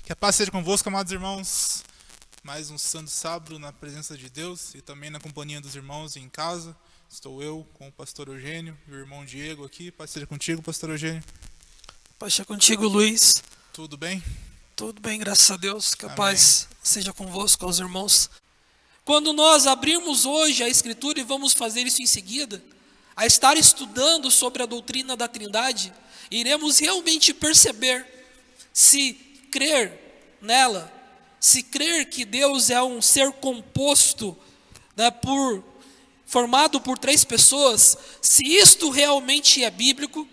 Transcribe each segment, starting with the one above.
Que a paz seja convosco, amados irmãos. Mais um santo sábado na presença de Deus e também na companhia dos irmãos em casa. Estou eu com o pastor Eugênio e o irmão Diego aqui. Paz seja contigo, pastor Eugênio. Paz seja contigo, Luiz. Tudo bem? Tudo bem, graças a Deus. Que a Amém. paz seja convosco, aos irmãos. Quando nós abrirmos hoje a Escritura, e vamos fazer isso em seguida, a estar estudando sobre a doutrina da Trindade, iremos realmente perceber se crer nela, se crer que Deus é um ser composto, né, formado por três pessoas, se isto realmente é bíblico,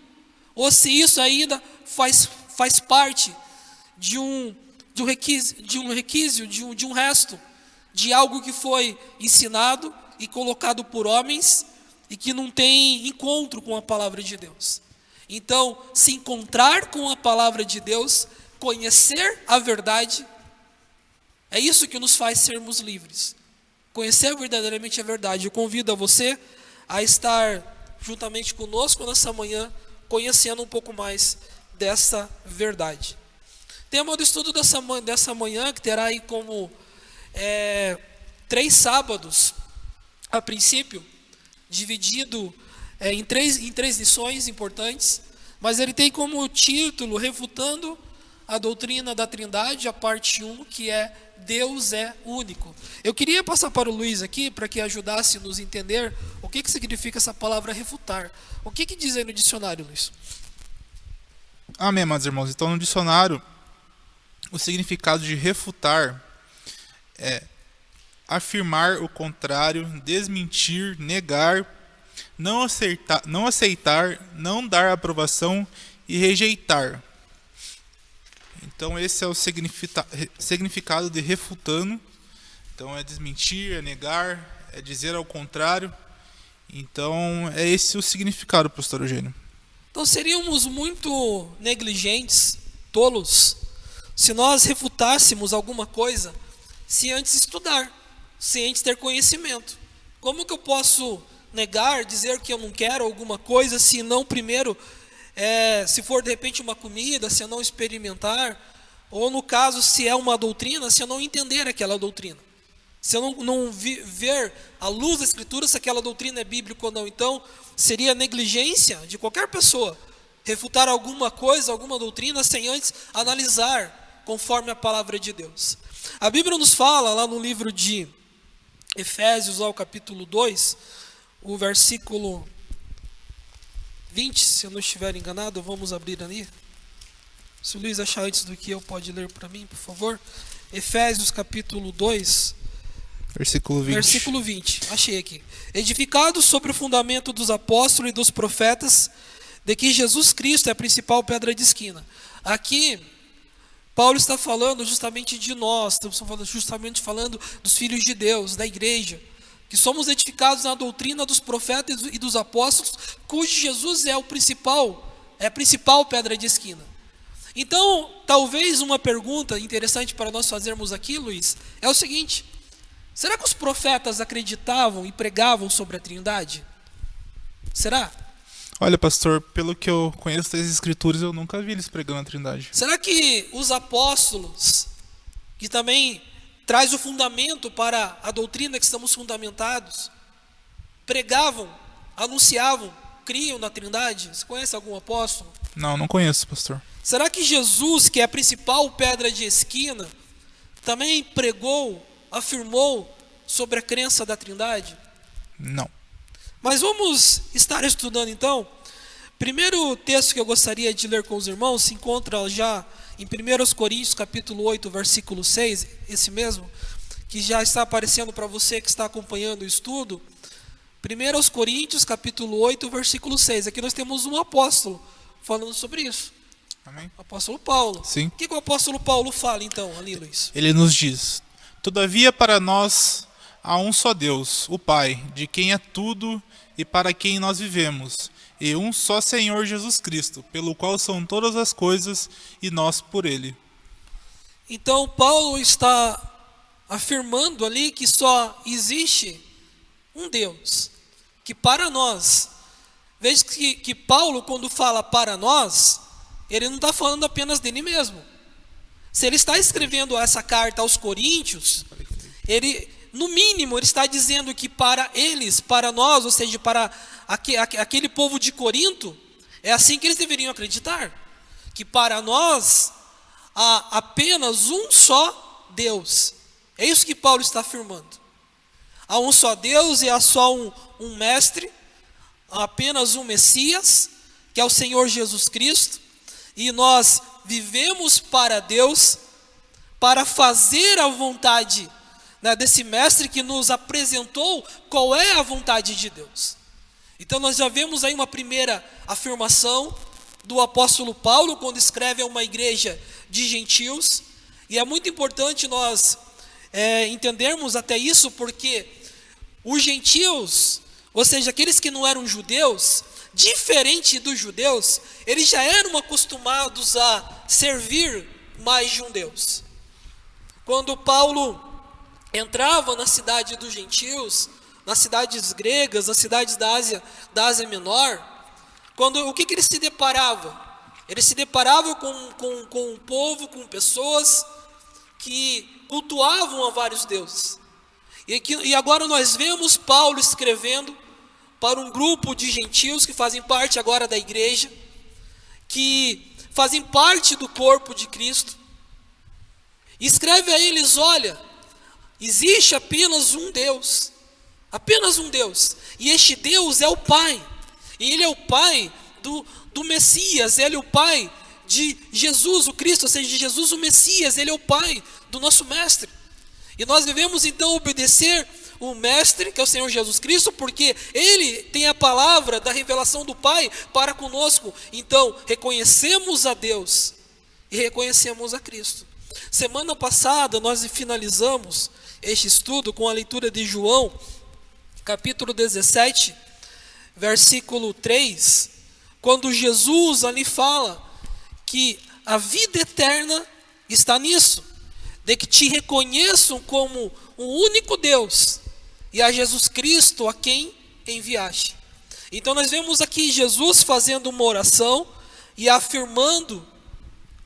ou se isso ainda faz parte de um resto, de algo que foi ensinado e colocado por homens e que não tem encontro com a palavra de Deus. Então, se encontrar com a palavra de Deus, conhecer a verdade, é isso que nos faz sermos livres. Conhecer verdadeiramente a verdade. Eu convido a você a estar juntamente conosco nessa manhã, conhecendo um pouco mais dessa verdade. O tema do estudo dessa manhã, que terá aí como 3 sábados, a princípio, dividido em três lições importantes, mas ele tem como título Refutando a Doutrina da Trindade, a parte 1, que é Deus é único. Eu queria passar para o Luiz aqui, para que ajudasse nos entender o que significa essa palavra refutar. O que diz aí no dicionário, Luiz? Amém, amados irmãos. Então, no dicionário, o significado de refutar é afirmar o contrário, desmentir, negar, não aceitar, não dar aprovação e rejeitar. Então esse é o significado de refutando. Então é desmentir, é negar, é dizer ao contrário. Então é esse o significado, pastor Eugênio. Então seríamos muito negligentes, tolos, se nós refutássemos alguma coisa sem antes estudar, sem antes ter conhecimento. Como que eu posso negar, dizer que eu não quero alguma coisa, se não primeiro, se for de repente uma comida, se eu não experimentar, ou no caso, se é uma doutrina, se eu não entender aquela doutrina, se eu não ver à luz da Escritura se aquela doutrina é bíblica ou não. Então, seria negligência de qualquer pessoa refutar alguma coisa, alguma doutrina, sem antes analisar conforme a palavra de Deus. A Bíblia nos fala lá no livro de Efésios, ao capítulo 2, o versículo 20, se eu não estiver enganado, vamos abrir ali. Se o Luiz achar antes do que eu, pode ler para mim, por favor. Efésios capítulo 2, versículo 20, achei aqui. Edificados sobre o fundamento dos apóstolos e dos profetas, de que Jesus Cristo é a principal pedra de esquina. Aqui, Paulo está falando justamente de nós, estamos justamente falando dos filhos de Deus, da igreja, que somos edificados na doutrina dos profetas e dos apóstolos, cujo Jesus é a principal pedra de esquina. Então, talvez uma pergunta interessante para nós fazermos aqui, Luiz, é o seguinte: será que os profetas acreditavam e pregavam sobre a Trindade? Será? Olha, pastor, pelo que eu conheço das Escrituras, eu nunca vi eles pregando a Trindade. Será que os apóstolos, que também traz o fundamento para a doutrina que estamos fundamentados, pregavam, anunciavam, criam na Trindade? Você conhece algum apóstolo? Não conheço, pastor. Será que Jesus, que é a principal pedra de esquina, também pregou, afirmou sobre a crença da Trindade? Não. Mas vamos estar estudando então. Primeiro texto que eu gostaria de ler com os irmãos se encontra já em 1 Coríntios capítulo 8, versículo 6, esse mesmo, que já está aparecendo para você que está acompanhando o estudo. 1 Coríntios capítulo 8, versículo 6. Aqui nós temos um apóstolo falando sobre isso. Amém. O apóstolo Paulo. Sim. O que o apóstolo Paulo fala então ali, Luiz? Ele nos diz: todavia para nós há um só Deus, o Pai, de quem é tudo e para quem nós vivemos, e um só Senhor Jesus Cristo, pelo qual são todas as coisas e nós por ele. Então Paulo está afirmando ali que só existe um Deus, que para nós, veja que Paulo, quando fala para nós, ele não está falando apenas dele mesmo. Se ele está escrevendo essa carta aos coríntios, ele, no mínimo, ele está dizendo que para eles, para nós, ou seja, para aquele povo de Corinto, é assim que eles deveriam acreditar, que para nós há apenas um só Deus. É isso que Paulo está afirmando. Há um só Deus e há só um mestre, há apenas um Messias, que é o Senhor Jesus Cristo, e nós vivemos para Deus, para fazer a vontade, né, desse mestre que nos apresentou qual é a vontade de Deus. Então nós já vemos aí uma primeira afirmação do apóstolo Paulo, quando escreve a uma igreja de gentios, e é muito importante nós entendermos até isso, porque os gentios, ou seja, aqueles que não eram judeus, diferente dos judeus, eles já eram acostumados a servir mais de um Deus. Quando Paulo entrava na cidade dos gentios, nas cidades gregas, nas cidades da Ásia Menor, o que ele se deparava? Ele se deparava com um povo, com pessoas que cultuavam a vários deuses. E agora nós vemos Paulo escrevendo para um grupo de gentios que fazem parte agora da igreja, que fazem parte do corpo de Cristo. E escreve a eles: olha, existe apenas um Deus, e este Deus é o Pai, e Ele é o Pai do Messias, Ele é o Pai de Jesus, o Cristo, ou seja, de Jesus o Messias, Ele é o Pai do nosso Mestre. E nós devemos então obedecer o Mestre, que é o Senhor Jesus Cristo, porque Ele tem a palavra da revelação do Pai para conosco. Então, reconhecemos a Deus e reconhecemos a Cristo. Semana passada nós finalizamos este estudo com a leitura de João, capítulo 17, versículo 3, quando Jesus ali fala que a vida eterna está nisso, de que te reconheçam como o único Deus e a Jesus Cristo a quem enviaste. Então nós vemos aqui Jesus fazendo uma oração e afirmando,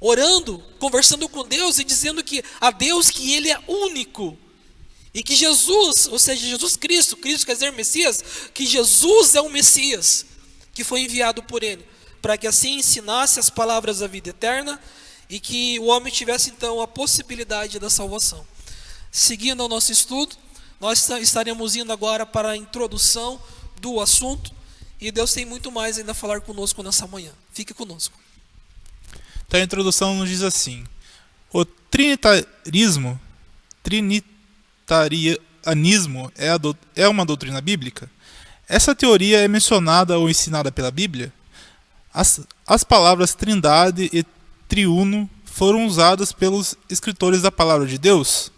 orando, conversando com Deus e dizendo que a Deus que Ele é único. E que Jesus, ou seja, Jesus Cristo quer dizer Messias, que Jesus é o Messias que foi enviado por Ele, para que assim ensinasse as palavras da vida eterna e que o homem tivesse então a possibilidade da salvação. Seguindo ao nosso estudo, nós estaremos indo agora para a introdução do assunto, e Deus tem muito mais ainda a falar conosco nessa manhã. Fique conosco. Então a introdução nos diz assim: o trinitarismo é uma doutrina bíblica? Essa teoria é mencionada ou ensinada pela Bíblia? As palavras trindade e triuno foram usadas pelos escritores da palavra de Deus?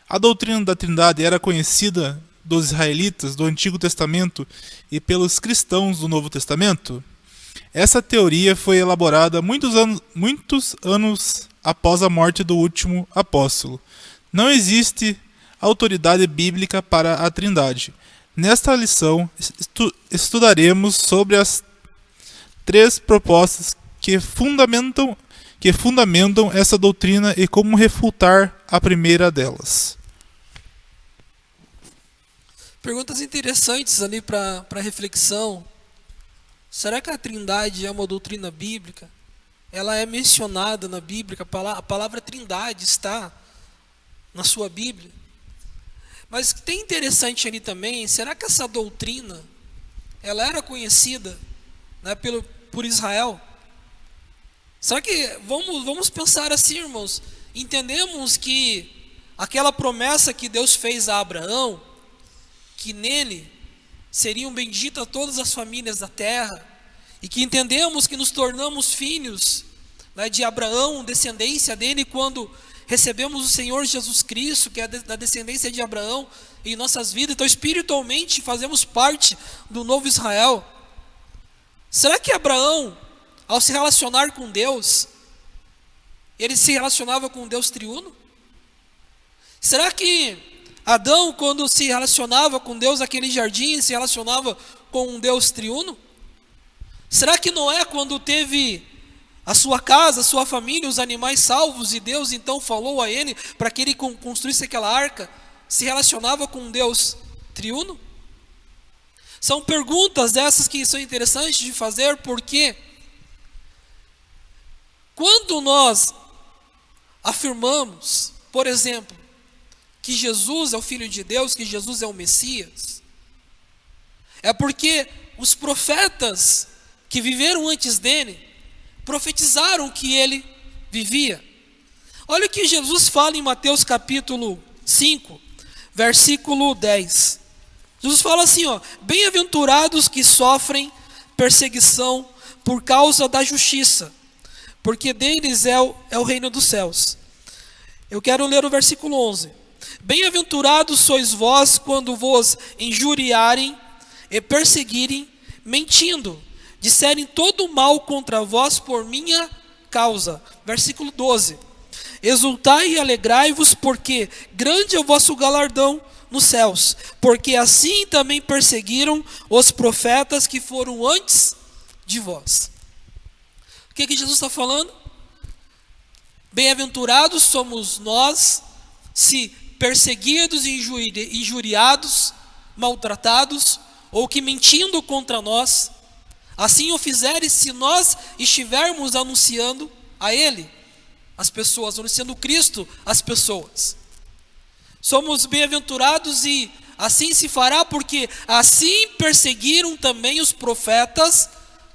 A doutrina da trindade era conhecida dos israelitas do Antigo Testamento e pelos cristãos do Novo Testamento? Essa teoria foi elaborada muitos anos após a morte do último apóstolo. Não existe autoridade bíblica para a trindade. Nesta lição, estudaremos sobre as três propostas que fundamentam essa doutrina e como refutar a primeira delas. Perguntas interessantes ali para reflexão. Será que a trindade é uma doutrina bíblica? Ela é mencionada na Bíblia, a palavra trindade está na sua Bíblia. Mas tem interessante ali também, será que essa doutrina ela era conhecida, né, por Israel? Será que, vamos pensar assim, irmãos, entendemos que aquela promessa que Deus fez a Abraão, que nele seriam benditas todas as famílias da terra, e que entendemos que nos tornamos filhos, né, de Abraão, descendência dele, quando recebemos o Senhor Jesus Cristo, que é da descendência de Abraão, em nossas vidas. Então espiritualmente fazemos parte do novo Israel. Será que Abraão, ao se relacionar com Deus, ele se relacionava com o Deus triuno? Será que Adão, quando se relacionava com Deus naquele jardim, se relacionava com um Deus triuno? Será que Noé, quando teve a sua casa, a sua família, os animais salvos, e Deus então falou a ele para que ele construísse aquela arca, se relacionava com um Deus triuno? São perguntas essas que são interessantes de fazer, porque quando nós afirmamos, por exemplo, que Jesus é o Filho de Deus, que Jesus é o Messias, é porque os profetas que viveram antes dele profetizaram que ele vivia. Olha o que Jesus fala em Mateus capítulo 5, versículo 10. Jesus fala assim, ó: bem-aventurados que sofrem perseguição por causa da justiça, porque deles é o reino dos céus. Eu quero ler o versículo 11. Bem-aventurados sois vós quando vos injuriarem e perseguirem, mentindo, disserem todo mal contra vós por minha causa. Versículo 12. Exultai e alegrai-vos, porque grande é o vosso galardão nos céus, porque assim também perseguiram os profetas que foram antes de vós. O que Jesus está falando? Bem-aventurados somos nós, se perseguidos, injuriados, maltratados, ou que mentindo contra nós, assim o fizerem, se nós estivermos anunciando a Ele, as pessoas, anunciando Cristo às pessoas. Somos bem-aventurados e assim se fará, porque assim perseguiram também os profetas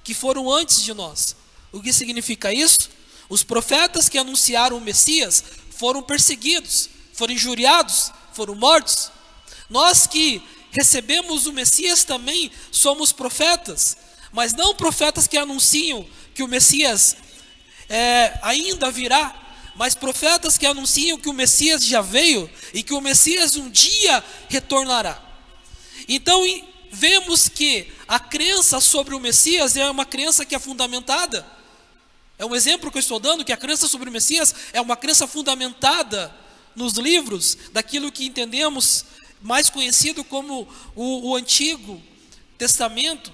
que foram antes de nós. O que significa isso? Os profetas que anunciaram o Messias foram perseguidos, foram injuriados, foram mortos. Nós que recebemos o Messias também somos profetas, mas não profetas que anunciam que o Messias ainda virá, mas profetas que anunciam que o Messias já veio e que o Messias um dia retornará. Então vemos que a crença sobre o Messias é uma crença que é fundamentada. É um exemplo que eu estou dando, que a crença sobre o Messias é uma crença fundamentada nos livros daquilo que entendemos mais conhecido como o Antigo Testamento,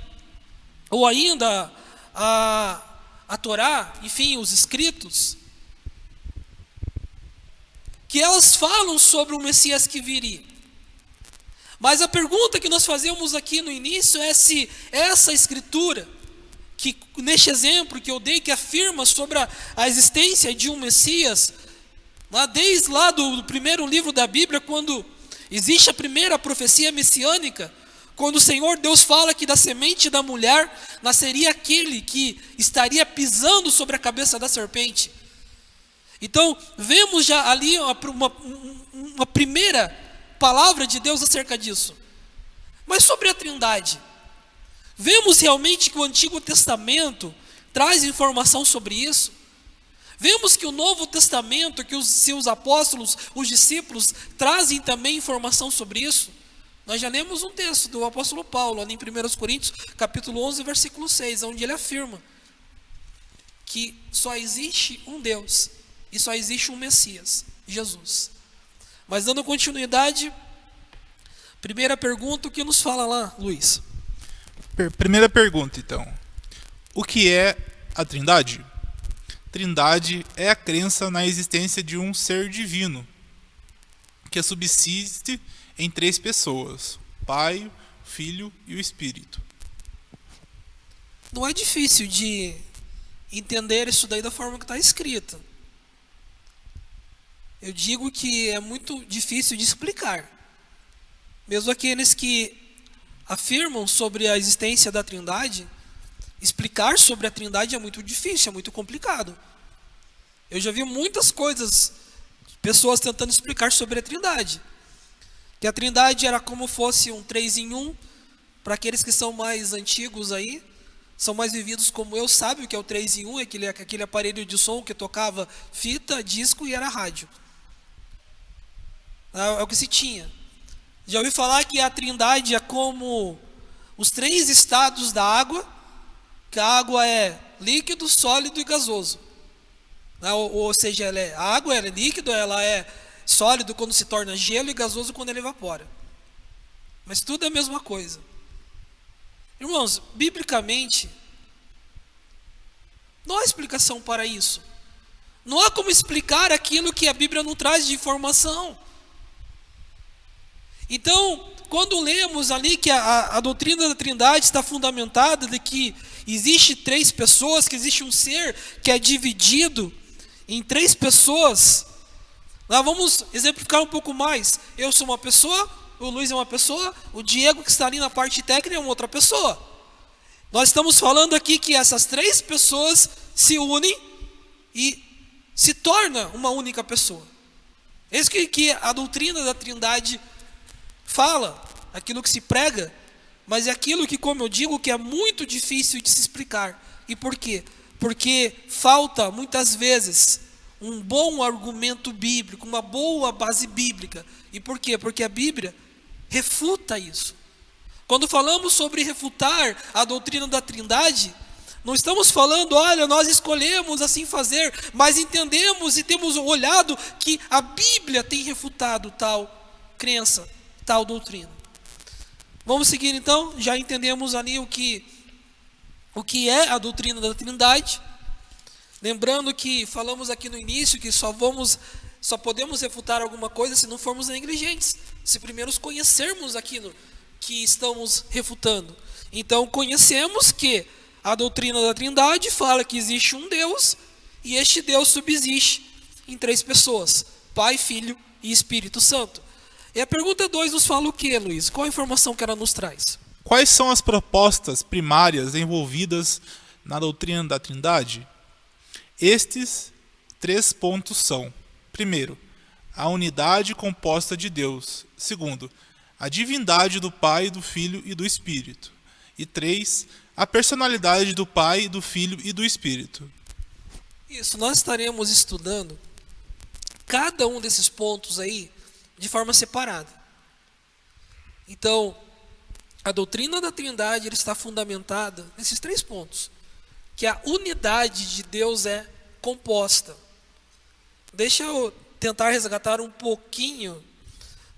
ou ainda a Torá, enfim, os escritos, que elas falam sobre o Messias que viria. Mas a pergunta que nós fazemos aqui no início é se essa escritura, que neste exemplo que eu dei, que afirma sobre a existência de um Messias, desde lá do primeiro livro da Bíblia, quando existe a primeira profecia messiânica, quando o Senhor Deus fala que da semente da mulher nasceria aquele que estaria pisando sobre a cabeça da serpente. Então, vemos já ali uma primeira palavra de Deus acerca disso. Mas sobre a Trindade, vemos realmente que o Antigo Testamento traz informação sobre isso. Vemos que o Novo Testamento, que os seus apóstolos, os discípulos, trazem também informação sobre isso. Nós já lemos um texto do apóstolo Paulo, ali em 1 Coríntios, capítulo 11, versículo 6, onde ele afirma que só existe um Deus e só existe um Messias, Jesus. Mas dando continuidade, primeira pergunta, o que nos fala lá, Luiz? Primeira pergunta, então. O que é a Trindade? Trindade é a crença na existência de um ser divino, que subsiste em três pessoas: o Pai, o Filho e o Espírito. Não é difícil de entender isso daí da forma que está escrita. Eu digo que é muito difícil de explicar. Mesmo aqueles que afirmam sobre a existência da Trindade, explicar sobre a Trindade é muito difícil, é muito complicado. Eu já vi muitas coisas, pessoas tentando explicar sobre a Trindade. Que a Trindade era como fosse um 3 em 1, para aqueles que são mais antigos aí, são mais vividos como eu, sabem o que é o 3 em 1, aquele aparelho de som que tocava fita, disco e era rádio. É o que se tinha. Já ouvi falar que a Trindade é como os 3 estados da água, que a água é líquido, sólido e gasoso. Ou seja, a água é líquido, ela é sólido quando se torna gelo e gasoso quando ele evapora. Mas tudo é a mesma coisa. Irmãos, biblicamente, Não há explicação para isso. Não há como explicar aquilo que a Bíblia não traz de informação. Então, quando lemos ali que a doutrina da Trindade está fundamentada de que existe 3 pessoas, que existe um ser que é dividido em 3 pessoas, nós vamos exemplificar um pouco mais. Eu sou uma pessoa, o Luiz é uma pessoa, o Diego que está ali na parte técnica é uma outra pessoa. Nós estamos falando aqui que essas 3 pessoas se unem e se torna uma única pessoa. É isso que a doutrina da Trindade fala, aquilo que se prega, mas é aquilo que, como eu digo, que é muito difícil de se explicar. E por quê? Porque falta, muitas vezes, um bom argumento bíblico, uma boa base bíblica. E por quê? Porque a Bíblia refuta isso. Quando falamos sobre refutar a doutrina da Trindade, não estamos falando, olha, nós escolhemos assim fazer, mas entendemos e temos olhado que a Bíblia tem refutado tal crença, tal doutrina. Vamos seguir então, já entendemos ali o que é a doutrina da Trindade. Lembrando que falamos aqui no início que só podemos refutar alguma coisa se não formos negligentes, se primeiro conhecermos aquilo que estamos refutando. Então conhecemos que a doutrina da Trindade fala que existe um Deus e este Deus subsiste em 3 pessoas, Pai, Filho e Espírito Santo. E a pergunta 2 nos fala o que, Luiz? Qual a informação que ela nos traz? Quais são as propostas primárias envolvidas na doutrina da Trindade? Estes 3 pontos são: primeiro, a unidade composta de Deus; segundo, a divindade do Pai, do Filho e do Espírito; e 3, a personalidade do Pai, do Filho e do Espírito. Isso, nós estaremos estudando cada um desses pontos aí de forma separada. Então, a doutrina da Trindade está fundamentada nesses 3 pontos, que a unidade de Deus é composta. Deixa eu tentar resgatar um pouquinho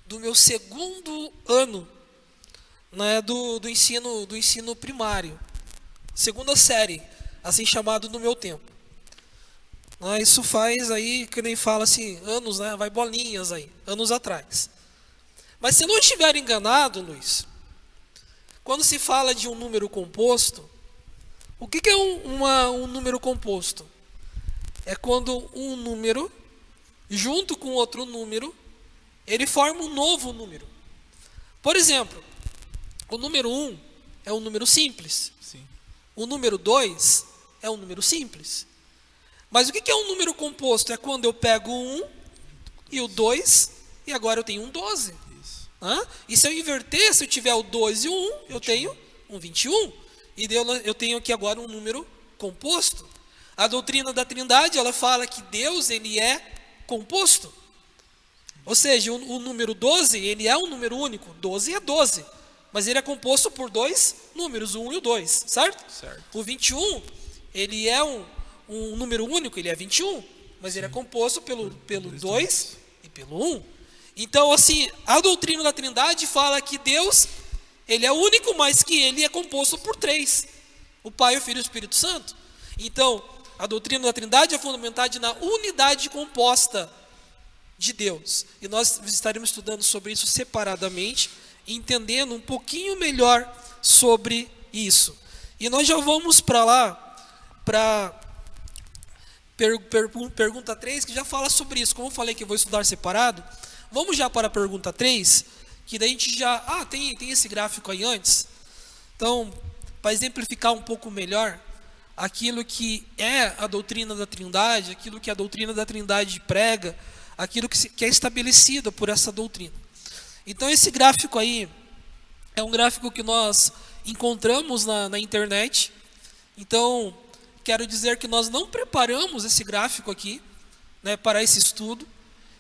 do meu 2º ano, né, do ensino primário, 2ª série, assim chamado no meu tempo. Isso faz aí, que nem fala assim, anos, né, vai bolinhas aí, anos atrás. Mas se eu não estiver enganado, Luiz, quando se fala de um número composto, o que é um número composto? É quando um número, junto com outro número, ele forma um novo número. Por exemplo, o número 1 é um número simples. Sim. O número 2 é um número simples. Mas o que é um número composto? É quando eu pego o 1 e o 2 e agora eu tenho um 12. Isso. E se eu inverter, se eu tiver o 2 e o 1, eu tenho um 21. E eu tenho aqui agora um número composto. A doutrina da Trindade, ela fala que Deus, ele é composto. Ou seja, o número 12, ele é um número único. 12 é 12. Mas ele é composto por 2 números, o 1 e o 2, certo? Certo. O 21, ele é um número único, ele é 21. Mas ele é composto pelo 2 e pelo 1. Então, assim, a doutrina da Trindade fala que Deus, ele é único, mas que ele é composto por 3. O Pai, o Filho e o Espírito Santo. Então, a doutrina da Trindade é fundamentada na unidade composta de Deus. E nós estaremos estudando sobre isso separadamente, entendendo um pouquinho melhor sobre isso. E nós já vamos para lá, para pergunta 3, que já fala sobre isso. Como eu falei que eu vou estudar separado, vamos já para a pergunta 3, que daí a gente já... tem esse gráfico aí antes. Então, para exemplificar um pouco melhor aquilo que é a doutrina da Trindade, aquilo que a doutrina da Trindade prega, aquilo que é estabelecido por essa doutrina. Então, esse gráfico aí é um gráfico que nós encontramos na internet. Então, quero dizer que nós não preparamos esse gráfico aqui, né, para esse estudo.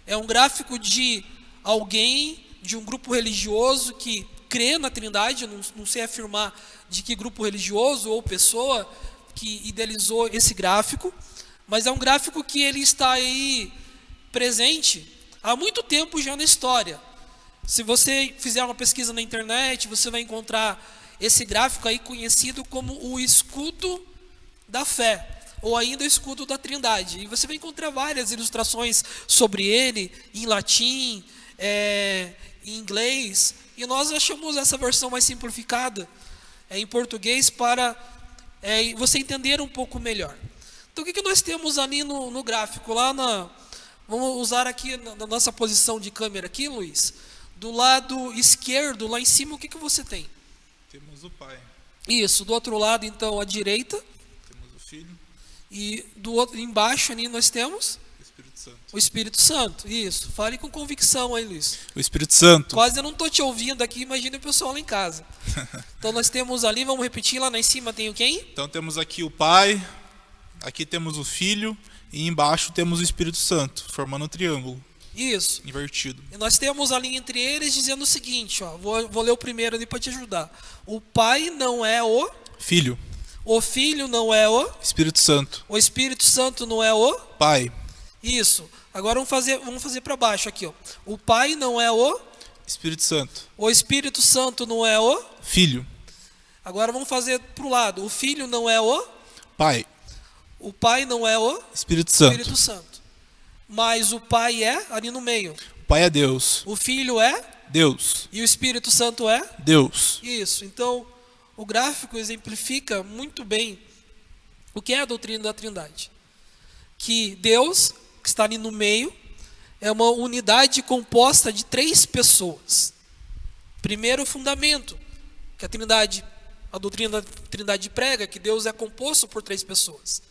É um gráfico de alguém, de um grupo religioso que crê na Trindade. Eu não sei afirmar de que grupo religioso ou pessoa que idealizou esse gráfico, mas é um gráfico que ele está aí presente há muito tempo já na história. Se você fizer uma pesquisa na internet, você vai encontrar esse gráfico aí conhecido como o escudo da fé. ou ainda o escudo da Trindade. E você vai encontrar várias ilustrações sobre ele, em latim, em inglês, e nós achamos essa versão mais simplificada em português para você entender um pouco melhor. Então o que nós temos ali no gráfico? Vamos usar aqui na nossa posição de câmera aqui, Luiz. Do lado esquerdo, lá em cima, o que você tem? Temos o Pai. Isso, do outro lado, então, à direita. Temos o Filho. E do outro, embaixo ali nós temos? O Espírito Santo. O Espírito Santo, isso. Fale com convicção aí, Luiz. O Espírito Santo. Quase eu não estou te ouvindo aqui, imagina o pessoal lá em casa. Então nós temos ali, vamos repetir, lá em cima tem o quem? Então temos aqui o Pai, aqui temos o Filho e embaixo temos o Espírito Santo, formando um triângulo. Isso. Invertido. E nós temos ali entre eles dizendo o seguinte, ó, vou ler o primeiro ali para te ajudar. O Pai não é o Filho. O Filho não é o Espírito Santo. O Espírito Santo não é o Pai. Isso. Agora vamos fazer para baixo aqui, ó. O Pai não é o Espírito Santo. O Espírito Santo não é o Filho. Agora vamos fazer para o lado. O Filho não é o Pai. O Pai não é o Espírito Santo. Espírito Santo. Mas o Pai é ali no meio. O Pai é Deus. O Filho é Deus. e o Espírito Santo é Deus. Isso. Então, o gráfico exemplifica muito bem o que é a doutrina da Trindade. Que Deus, que está ali no meio, é uma unidade composta de 3 pessoas. Primeiro fundamento, que a doutrina da Trindade prega, que Deus é composto por 3 pessoas.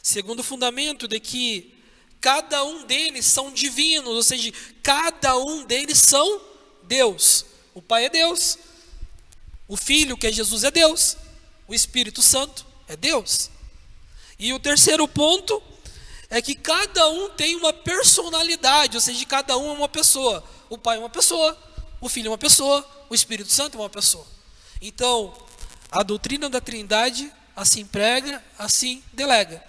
Segundo fundamento, de que cada um deles são divinos, ou seja, cada um deles são Deus. O Pai é Deus, o Filho, que é Jesus, é Deus, o Espírito Santo é Deus. E o terceiro ponto é que cada um tem uma personalidade, ou seja, cada um é uma pessoa. O Pai é uma pessoa, o Filho é uma pessoa, o Espírito Santo é uma pessoa. Então, a doutrina da Trindade assim prega, assim delega.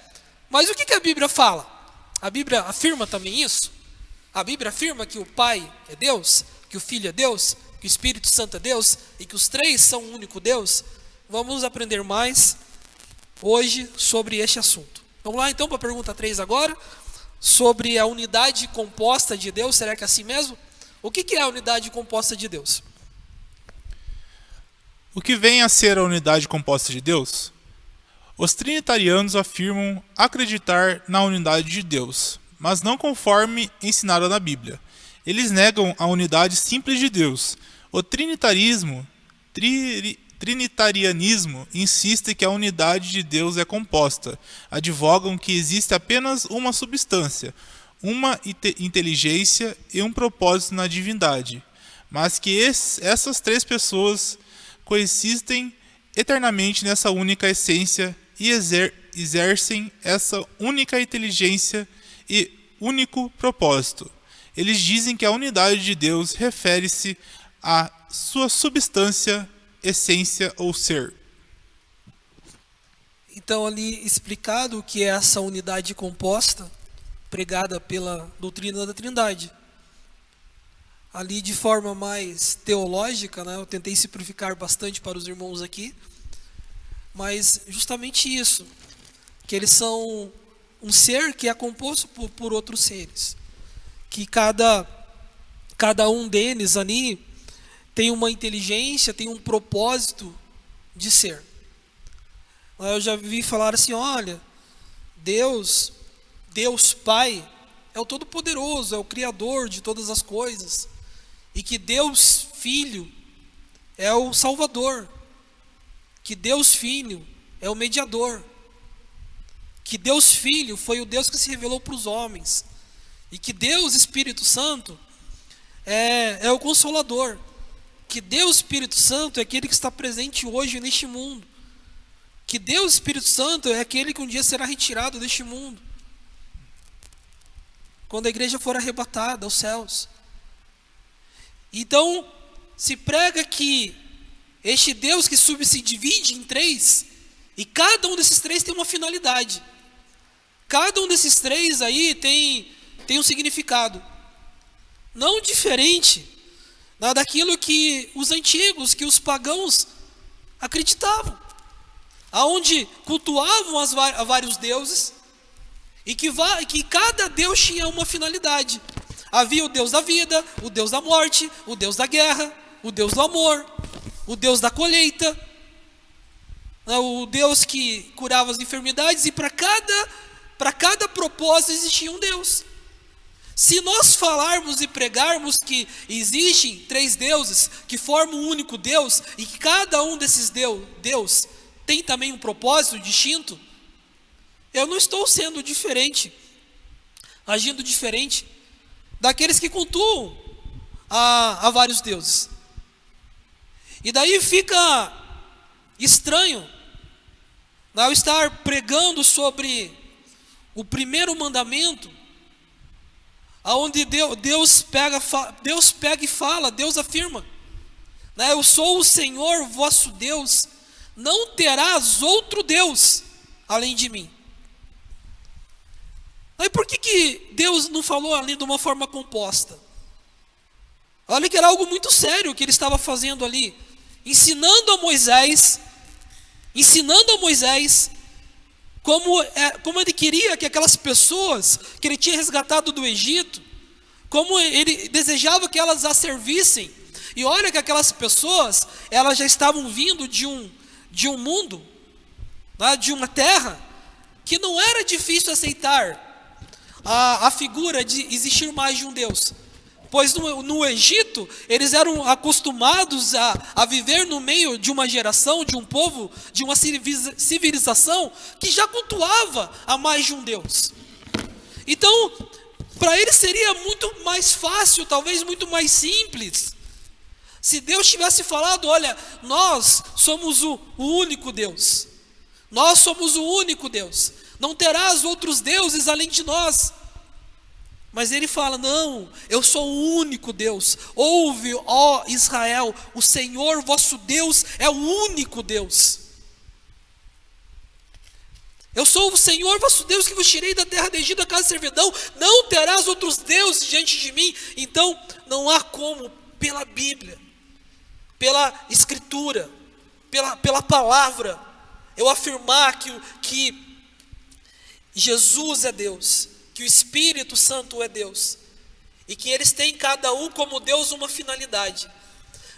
Mas o que a Bíblia fala? A Bíblia afirma também isso? A Bíblia afirma que o Pai é Deus, que o Filho é Deus, que o Espírito Santo é Deus e que os 3 são um único Deus? Vamos aprender mais hoje sobre este assunto. Vamos lá então para a pergunta 3 agora, sobre a unidade composta de Deus. Será que é assim mesmo? O que é a unidade composta de Deus? O que vem a ser a unidade composta de Deus? Os trinitarianos afirmam acreditar na unidade de Deus, mas não conforme ensinado na Bíblia. Eles negam a unidade simples de Deus. O trinitarianismo insiste que a unidade de Deus é composta. Advogam que existe apenas uma substância, uma inteligência e um propósito na divindade, mas que essas 3 pessoas coexistem eternamente nessa única essência e exercem essa única inteligência e único propósito. Eles dizem que a unidade de Deus refere-se à sua substância, essência ou ser. Então, ali explicado o que é essa unidade composta, pregada pela doutrina da Trindade. Ali de forma mais teológica, né, eu tentei simplificar bastante para os irmãos aqui, mas justamente isso, que eles são um ser que é composto por outros seres, que cada um deles ali tem uma inteligência, tem um propósito de ser. Eu já vi falar assim, olha, Deus Pai é o Todo-Poderoso, é o Criador de todas as coisas, e que Deus Filho é o Salvador, que Deus Filho é o mediador, que Deus Filho foi o Deus que se revelou para os homens, e que Deus Espírito Santo é o Consolador, que Deus Espírito Santo é aquele que está presente hoje neste mundo, que Deus Espírito Santo é aquele que um dia será retirado deste mundo, quando a igreja for arrebatada aos céus. Então, se prega que este Deus que se divide em 3, e cada um desses 3 tem uma finalidade. Cada um desses 3 aí tem um significado. Não diferente daquilo que os antigos, que os pagãos acreditavam. aonde cultuavam a vários deuses, e que cada deus tinha uma finalidade. Havia o Deus da vida, o Deus da morte, o Deus da guerra, o Deus do amor, o Deus da colheita, né, o Deus que curava as enfermidades, e para cada propósito existia um Deus. Se nós falarmos e pregarmos que existem 3 deuses que formam um único Deus, e que cada um desses Deus tem também um propósito distinto, eu não estou sendo diferente, agindo diferente daqueles que cultuam a vários deuses. E daí fica estranho, ao estar pregando sobre o primeiro mandamento, aonde Deus pega e fala, Deus afirma, né, eu sou o Senhor vosso Deus, não terás outro Deus além de mim. Aí por que Deus não falou ali de uma forma composta? Olha que era algo muito sério que ele estava fazendo ali, ensinando a Moisés como ele queria que aquelas pessoas que ele tinha resgatado do Egito, como ele desejava que elas a servissem. E olha que aquelas pessoas, elas já estavam vindo de um mundo, né, de uma terra, que não era difícil aceitar a figura de existir mais de um Deus. Pois no Egito, eles eram acostumados a viver no meio de uma geração, de um povo, de uma civilização que já cultuava a mais de um Deus. Então, para eles seria muito mais fácil, talvez muito mais simples, se Deus tivesse falado, olha, nós somos o único Deus. Nós somos o único Deus. Não terás outros deuses além de nós. Mas ele fala, não, eu sou o único Deus. Ouve, ó Israel, o Senhor vosso Deus é o único Deus. Eu sou o Senhor vosso Deus que vos tirei da terra do Egito, da casa de servidão. Não terás outros deuses diante de mim. Então, não há como, pela Bíblia, pela Escritura, pela palavra, eu afirmar que Jesus é Deus, que o Espírito Santo é Deus, e que eles têm cada um como Deus uma finalidade.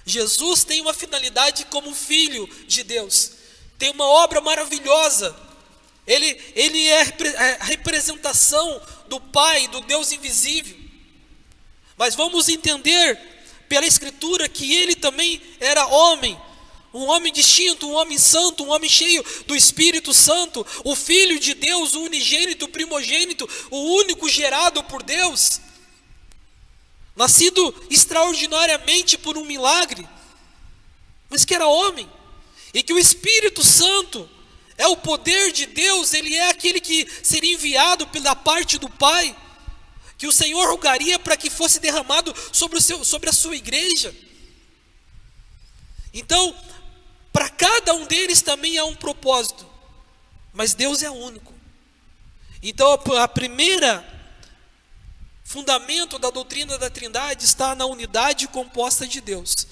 Jesus tem uma finalidade como Filho de Deus, tem uma obra maravilhosa, ele é a representação do Pai, do Deus invisível. Mas vamos entender pela Escritura que ele também era homem, um homem distinto, um homem santo, um homem cheio do Espírito Santo, o Filho de Deus, o unigênito, o primogênito, o único gerado por Deus, nascido extraordinariamente por um milagre, mas que era homem, e que o Espírito Santo é o poder de Deus, ele é aquele que seria enviado pela parte do Pai, que o Senhor rogaria para que fosse derramado sobre a sua igreja. Então, para cada um deles também há um propósito, mas Deus é único. Então, a primeira fundamento da doutrina da Trindade está na unidade composta de Deus,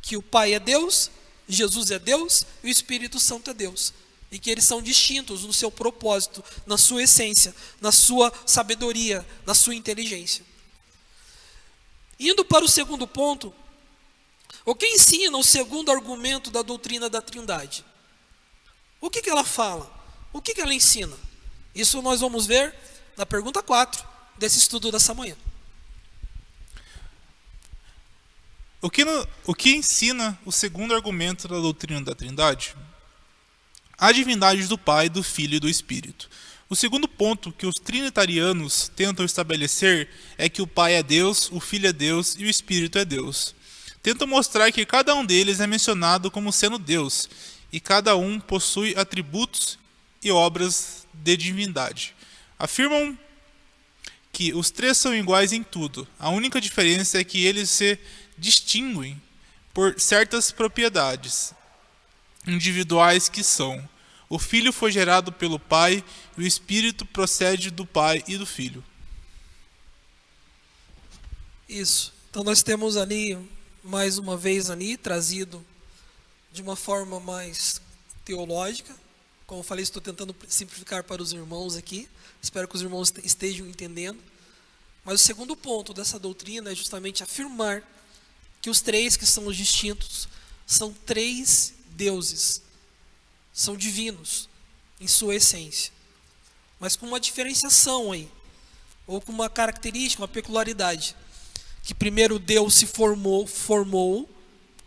que o Pai é Deus, Jesus é Deus e o Espírito Santo é Deus, e que eles são distintos no seu propósito, na sua essência, na sua sabedoria, na sua inteligência. Indo para o segundo ponto, o que ensina o segundo argumento da doutrina da Trindade? O que ela fala? O que ela ensina? Isso nós vamos ver na pergunta 4 desse estudo dessa manhã. O que ensina o segundo argumento da doutrina da Trindade? A divindade do Pai, do Filho e do Espírito. O segundo ponto que os trinitarianos tentam estabelecer é que o Pai é Deus, o Filho é Deus e o Espírito é Deus. Tentam mostrar que cada um deles é mencionado como sendo Deus, e cada um possui atributos e obras de divindade. Afirmam que os 3 são iguais em tudo, a única diferença é que eles se distinguem por certas propriedades individuais que são: o Filho foi gerado pelo Pai e o Espírito procede do Pai e do Filho. Isso. Então nós temos ali, mais uma vez ali, trazido de uma forma mais teológica, Como eu falei, estou tentando simplificar para os irmãos aqui. Espero que os irmãos estejam entendendo. Mas o segundo ponto dessa doutrina é justamente afirmar que os três que são os distintos são três deuses. São divinos em sua essência. Mas com uma diferenciação aí. Ou com uma característica, uma peculiaridade. Que primeiro Deus se formou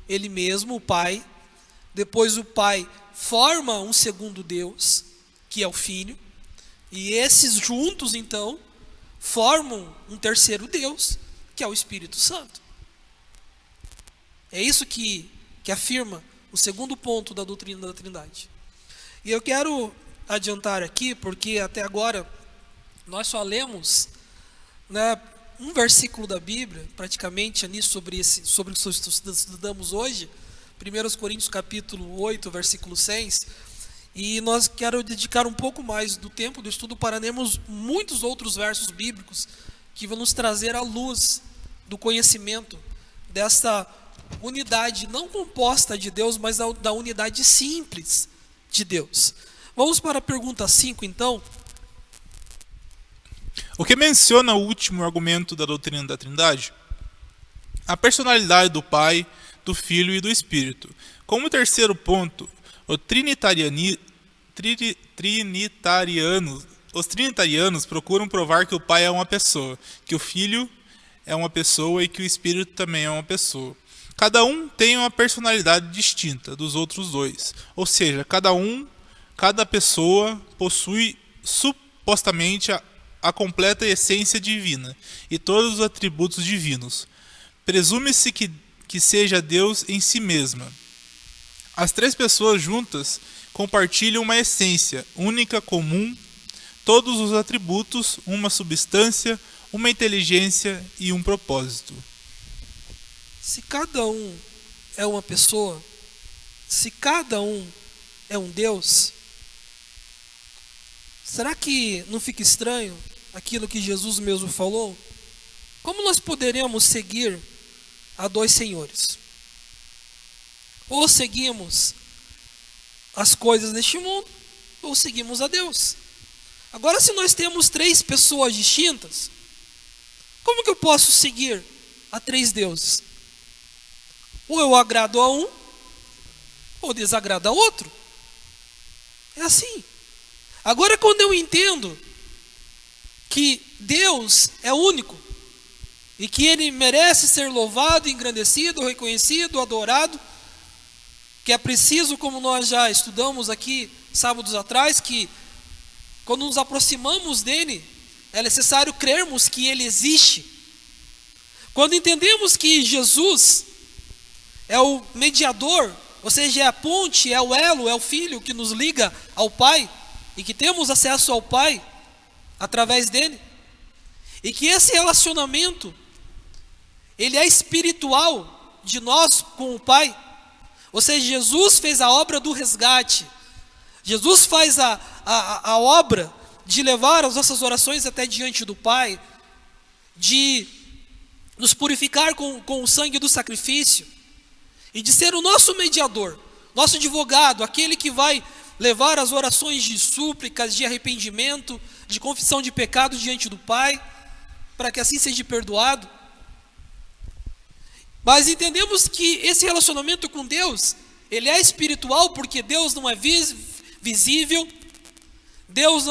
Ele mesmo, o Pai. Depois o Pai forma um segundo Deus, que é o Filho. E esses juntos, então, formam um terceiro Deus, que é o Espírito Santo. É isso que afirma o segundo ponto da doutrina da Trindade. E eu quero adiantar aqui, porque até agora nós só lemos, né, um versículo da Bíblia, praticamente ali sobre o que estudamos hoje, 1 Coríntios capítulo 8, versículo 6, e nós quero dedicar um pouco mais do tempo do estudo para lermos muitos outros versos bíblicos que vão nos trazer a luz do conhecimento dessa unidade não composta de Deus, mas da unidade simples de Deus. Vamos para a pergunta 5, então. O que menciona o último argumento da doutrina da Trindade? A personalidade do Pai, do Filho e do Espírito. Como terceiro ponto, os trinitarianos procuram provar que o Pai é uma pessoa, que o Filho é uma pessoa e que o Espírito também é uma pessoa. Cada um tem uma personalidade distinta dos outros dois, ou seja, cada pessoa possui supostamente a completa essência divina e todos os atributos divinos. Presume-se que seja Deus em si mesma. As três pessoas juntas compartilham uma essência única, comum, todos os atributos, uma substância, uma inteligência e um propósito. Se cada um é uma pessoa, se cada um é um Deus, será que não fica estranho aquilo que Jesus mesmo falou? Como nós poderemos seguir a dois senhores? Ou seguimos as coisas deste mundo, ou seguimos a Deus. Agora, se nós temos três pessoas distintas, como que eu posso seguir a três deuses? Ou eu agrado a um, ou desagrado a outro. É assim. Agora, quando eu entendo que Deus é único, e que Ele merece ser louvado, engrandecido, reconhecido, adorado, que é preciso, como nós já estudamos aqui sábados atrás, que quando nos aproximamos dEle, é necessário crermos que Ele existe. Quando entendemos que Jesus é o mediador, ou seja, é a ponte, é o elo, é o Filho que nos liga ao Pai, e que temos acesso ao Pai através dele, e que esse relacionamento ele é espiritual de nós com o Pai. Ou seja, Jesus fez a obra do resgate. Jesus faz a obra de levar as nossas orações até diante do Pai, de nos purificar com o sangue do sacrifício, e de ser o nosso mediador, nosso advogado, aquele que vai levar as orações de súplicas, de arrependimento, de confissão de pecado diante do Pai, para que assim seja perdoado. Mas entendemos que esse relacionamento com Deus, ele é espiritual, porque Deus não é visível, Deus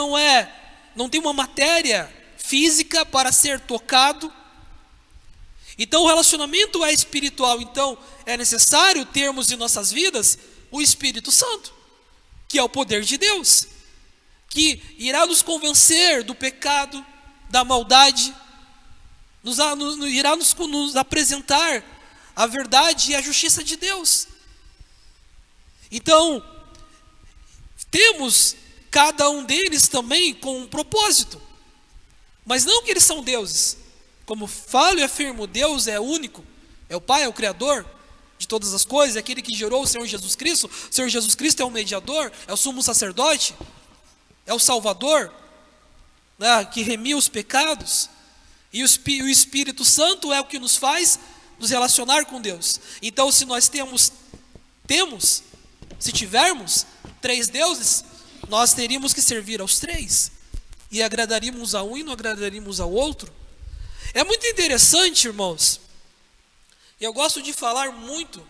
não tem uma matéria física para ser tocado. Então o relacionamento é espiritual, então é necessário termos em nossas vidas o Espírito Santo, que é o poder de Deus, que irá nos convencer do pecado, da maldade, irá nos apresentar a verdade e a justiça de Deus. Então, temos cada um deles também com um propósito, mas não que eles são deuses. Como falo e afirmo, Deus é único, é o Pai, é o Criador de todas as coisas, é aquele que gerou o Senhor Jesus Cristo. O Senhor Jesus Cristo é o mediador, é o sumo sacerdote, é o Salvador, né, que remiu os pecados, e o Espírito Santo é o que nos faz nos relacionar com Deus. Então, se nós se tivermos três deuses, nós teríamos que servir aos três, e agradaríamos a um e não agradaríamos ao outro. É muito interessante, irmãos, e eu gosto de falar muito.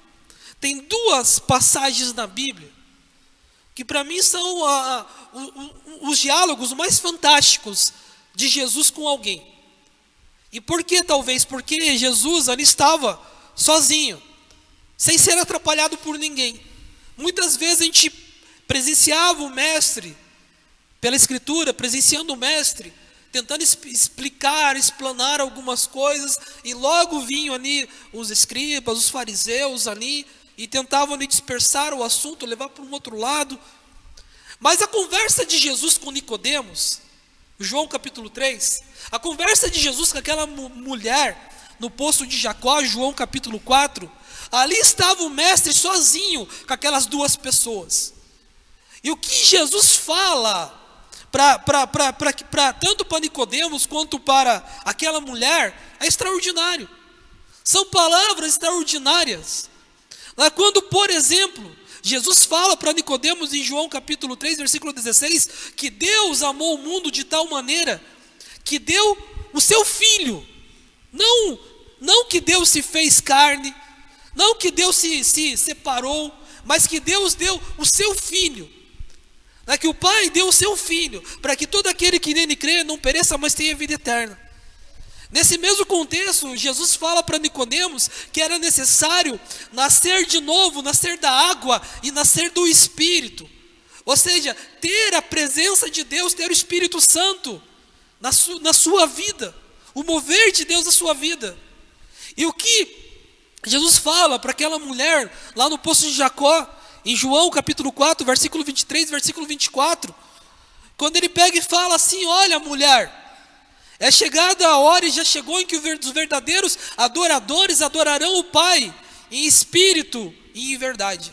Tem duas passagens na Bíblia que para mim são os diálogos mais fantásticos de Jesus com alguém. E por que talvez? Porque Jesus ali estava sozinho, sem ser atrapalhado por ninguém. Muitas vezes a gente presenciava o mestre, pela escritura, presenciando o mestre, tentando explicar, explanar algumas coisas, e logo vinham ali os escribas, os fariseus ali, e tentavam ali dispersar o assunto, levar para um outro lado. Mas a conversa de Jesus com Nicodemos, João capítulo 3, a conversa de Jesus com aquela mulher no poço de Jacó, João capítulo 4, ali estava o mestre sozinho com aquelas duas pessoas. E o que Jesus fala tanto para Nicodemos quanto para aquela mulher é extraordinário. São palavras extraordinárias. Quando, por exemplo, Jesus fala para Nicodemos em João capítulo 3, versículo 16, que Deus amou o mundo de tal maneira que deu o seu Filho. Não que Deus se fez carne, não que Deus se separou, mas que Deus deu o seu Filho. Que o Pai deu o seu Filho, para que todo aquele que nele crê não pereça, mas tenha vida eterna. Nesse mesmo contexto, Jesus fala para Nicodemos que era necessário nascer de novo, nascer da água e nascer do Espírito. Ou seja, ter a presença de Deus, ter o Espírito Santo na sua vida, o mover de Deus na sua vida. E o que Jesus fala para aquela mulher lá no poço de Jacó, em João capítulo 4, versículo 23, versículo 24, quando ele pega e fala assim: olha, mulher, é chegada a hora e já chegou em que os verdadeiros adoradores adorarão o Pai em espírito e em verdade.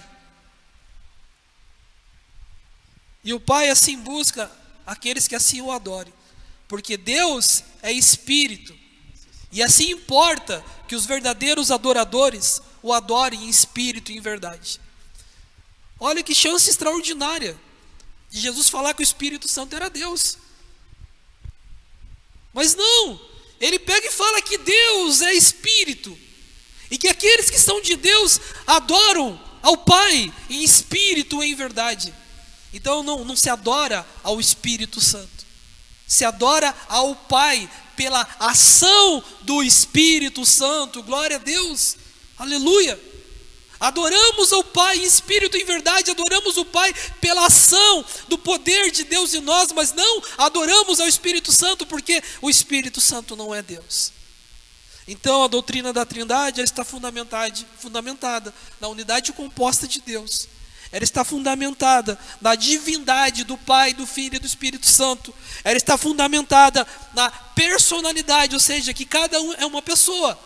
E o Pai assim busca aqueles que assim o adorem, porque Deus é espírito, e assim importa que os verdadeiros adoradores o adorem em espírito e em verdade. Olha que chance extraordinária de Jesus falar que o Espírito Santo era Deus. Mas não, ele pega e fala que Deus é Espírito, e que aqueles que são de Deus adoram ao Pai em espírito e em verdade. Então não se adora ao Espírito Santo, se adora ao Pai pela ação do Espírito Santo. Glória a Deus, aleluia. Adoramos ao Pai em espírito e em verdade, adoramos o Pai pela ação do poder de Deus em nós, mas não adoramos ao Espírito Santo, porque o Espírito Santo não é Deus. Então a doutrina da Trindade está fundamentada na unidade composta de Deus. Ela está fundamentada na divindade do Pai, do Filho e do Espírito Santo. Ela está fundamentada na personalidade, ou seja, que cada um é uma pessoa,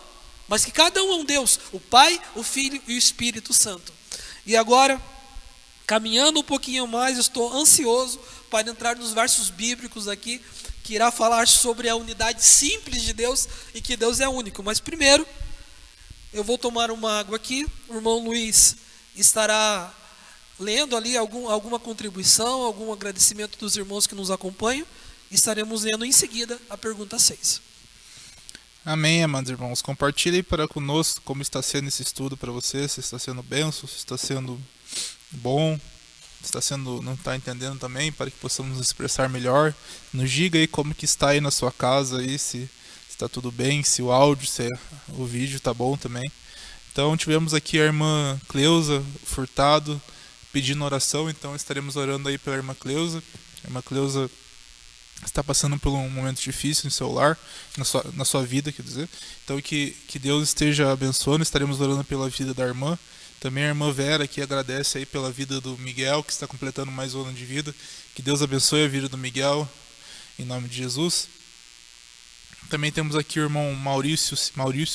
mas que cada um é um Deus, o Pai, o Filho e o Espírito Santo. E agora, caminhando um pouquinho mais, eu estou ansioso para entrar nos versos bíblicos aqui, que irá falar sobre a unidade simples de Deus e que Deus é único. Mas primeiro, eu vou tomar uma água aqui, o irmão Luiz estará lendo ali alguma contribuição, algum agradecimento dos irmãos que nos acompanham, e estaremos lendo em seguida a pergunta 6. Amém, amados irmãos. Compartilhem para conosco como está sendo esse estudo para você, se está sendo bênção, se está sendo bom, se não está entendendo também, para que possamos nos expressar melhor. Nos diga aí como que está aí na sua casa, aí, se está tudo bem, se o áudio, se o vídeo está bom também. Então tivemos aqui a irmã Cleusa Furtado pedindo oração, então estaremos orando aí pela irmã Cleusa. A irmã Cleusa está passando por um momento difícil no seu lar, na sua vida, quer dizer. Então que Deus esteja abençoando. Estaremos orando pela vida da irmã. Também a irmã Vera, que agradece aí pela vida do Miguel, que está completando mais um ano de vida. Que Deus abençoe a vida do Miguel, em nome de Jesus. Também temos aqui o irmão Maurício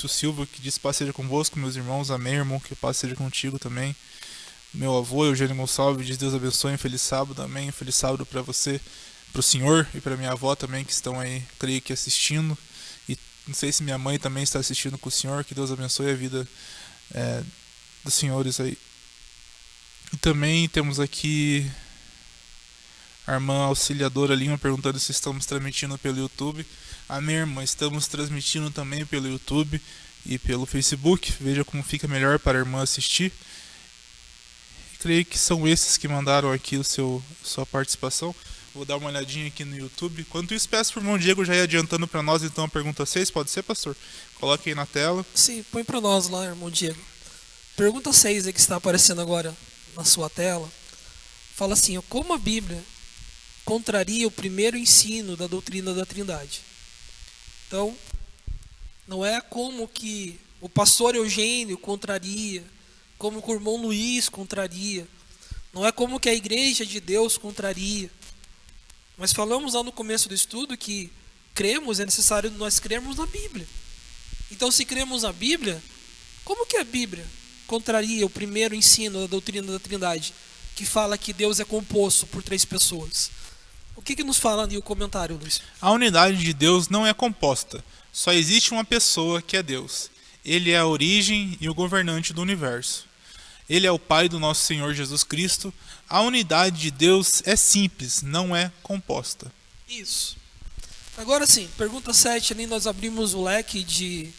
Silva, que diz: paz seja convosco, meus irmãos. Amém, irmão, que paz seja contigo também. Meu avô, Eugênio Gonçalves, diz: Deus abençoe, um feliz sábado. Amém, um feliz sábado para você, para o senhor e para minha avó também, que estão aí, creio que assistindo. E não sei se minha mãe também está assistindo com o senhor. Que Deus abençoe a vida dos senhores aí. E também temos aqui A irmã Auxiliadora Lima perguntando se estamos transmitindo pelo YouTube. Amém, irmã, estamos transmitindo também pelo YouTube e pelo Facebook. Veja como fica melhor para a irmã assistir. Creio que são esses que mandaram aqui sua participação. Vou dar uma olhadinha aqui no YouTube. Enquanto isso, peço para o irmão Diego já ir adiantando para nós então a pergunta 6. Pode ser, pastor? Coloque aí na tela. Sim, põe para nós lá, irmão Diego. Pergunta 6 aí que está aparecendo agora na sua tela. Fala assim, como a Bíblia contraria o primeiro ensino da doutrina da Trindade? Então, não é como que o pastor Eugênio contraria, como que o irmão Luiz contraria, não é como que a igreja de Deus contraria. Mas falamos lá no começo do estudo que é necessário nós crermos na Bíblia. Então, se cremos na Bíblia, como que a Bíblia contraria o primeiro ensino da doutrina da Trindade, que fala que Deus é composto por 3 pessoas? O que nos fala ali o comentário, Luiz? A unidade de Deus não é composta. Só existe uma pessoa que é Deus. Ele é a origem e o governante do universo. Ele é o Pai do nosso Senhor Jesus Cristo. A unidade de Deus é simples, não é composta. Isso. Agora sim, pergunta 7, ali nós abrimos o leque de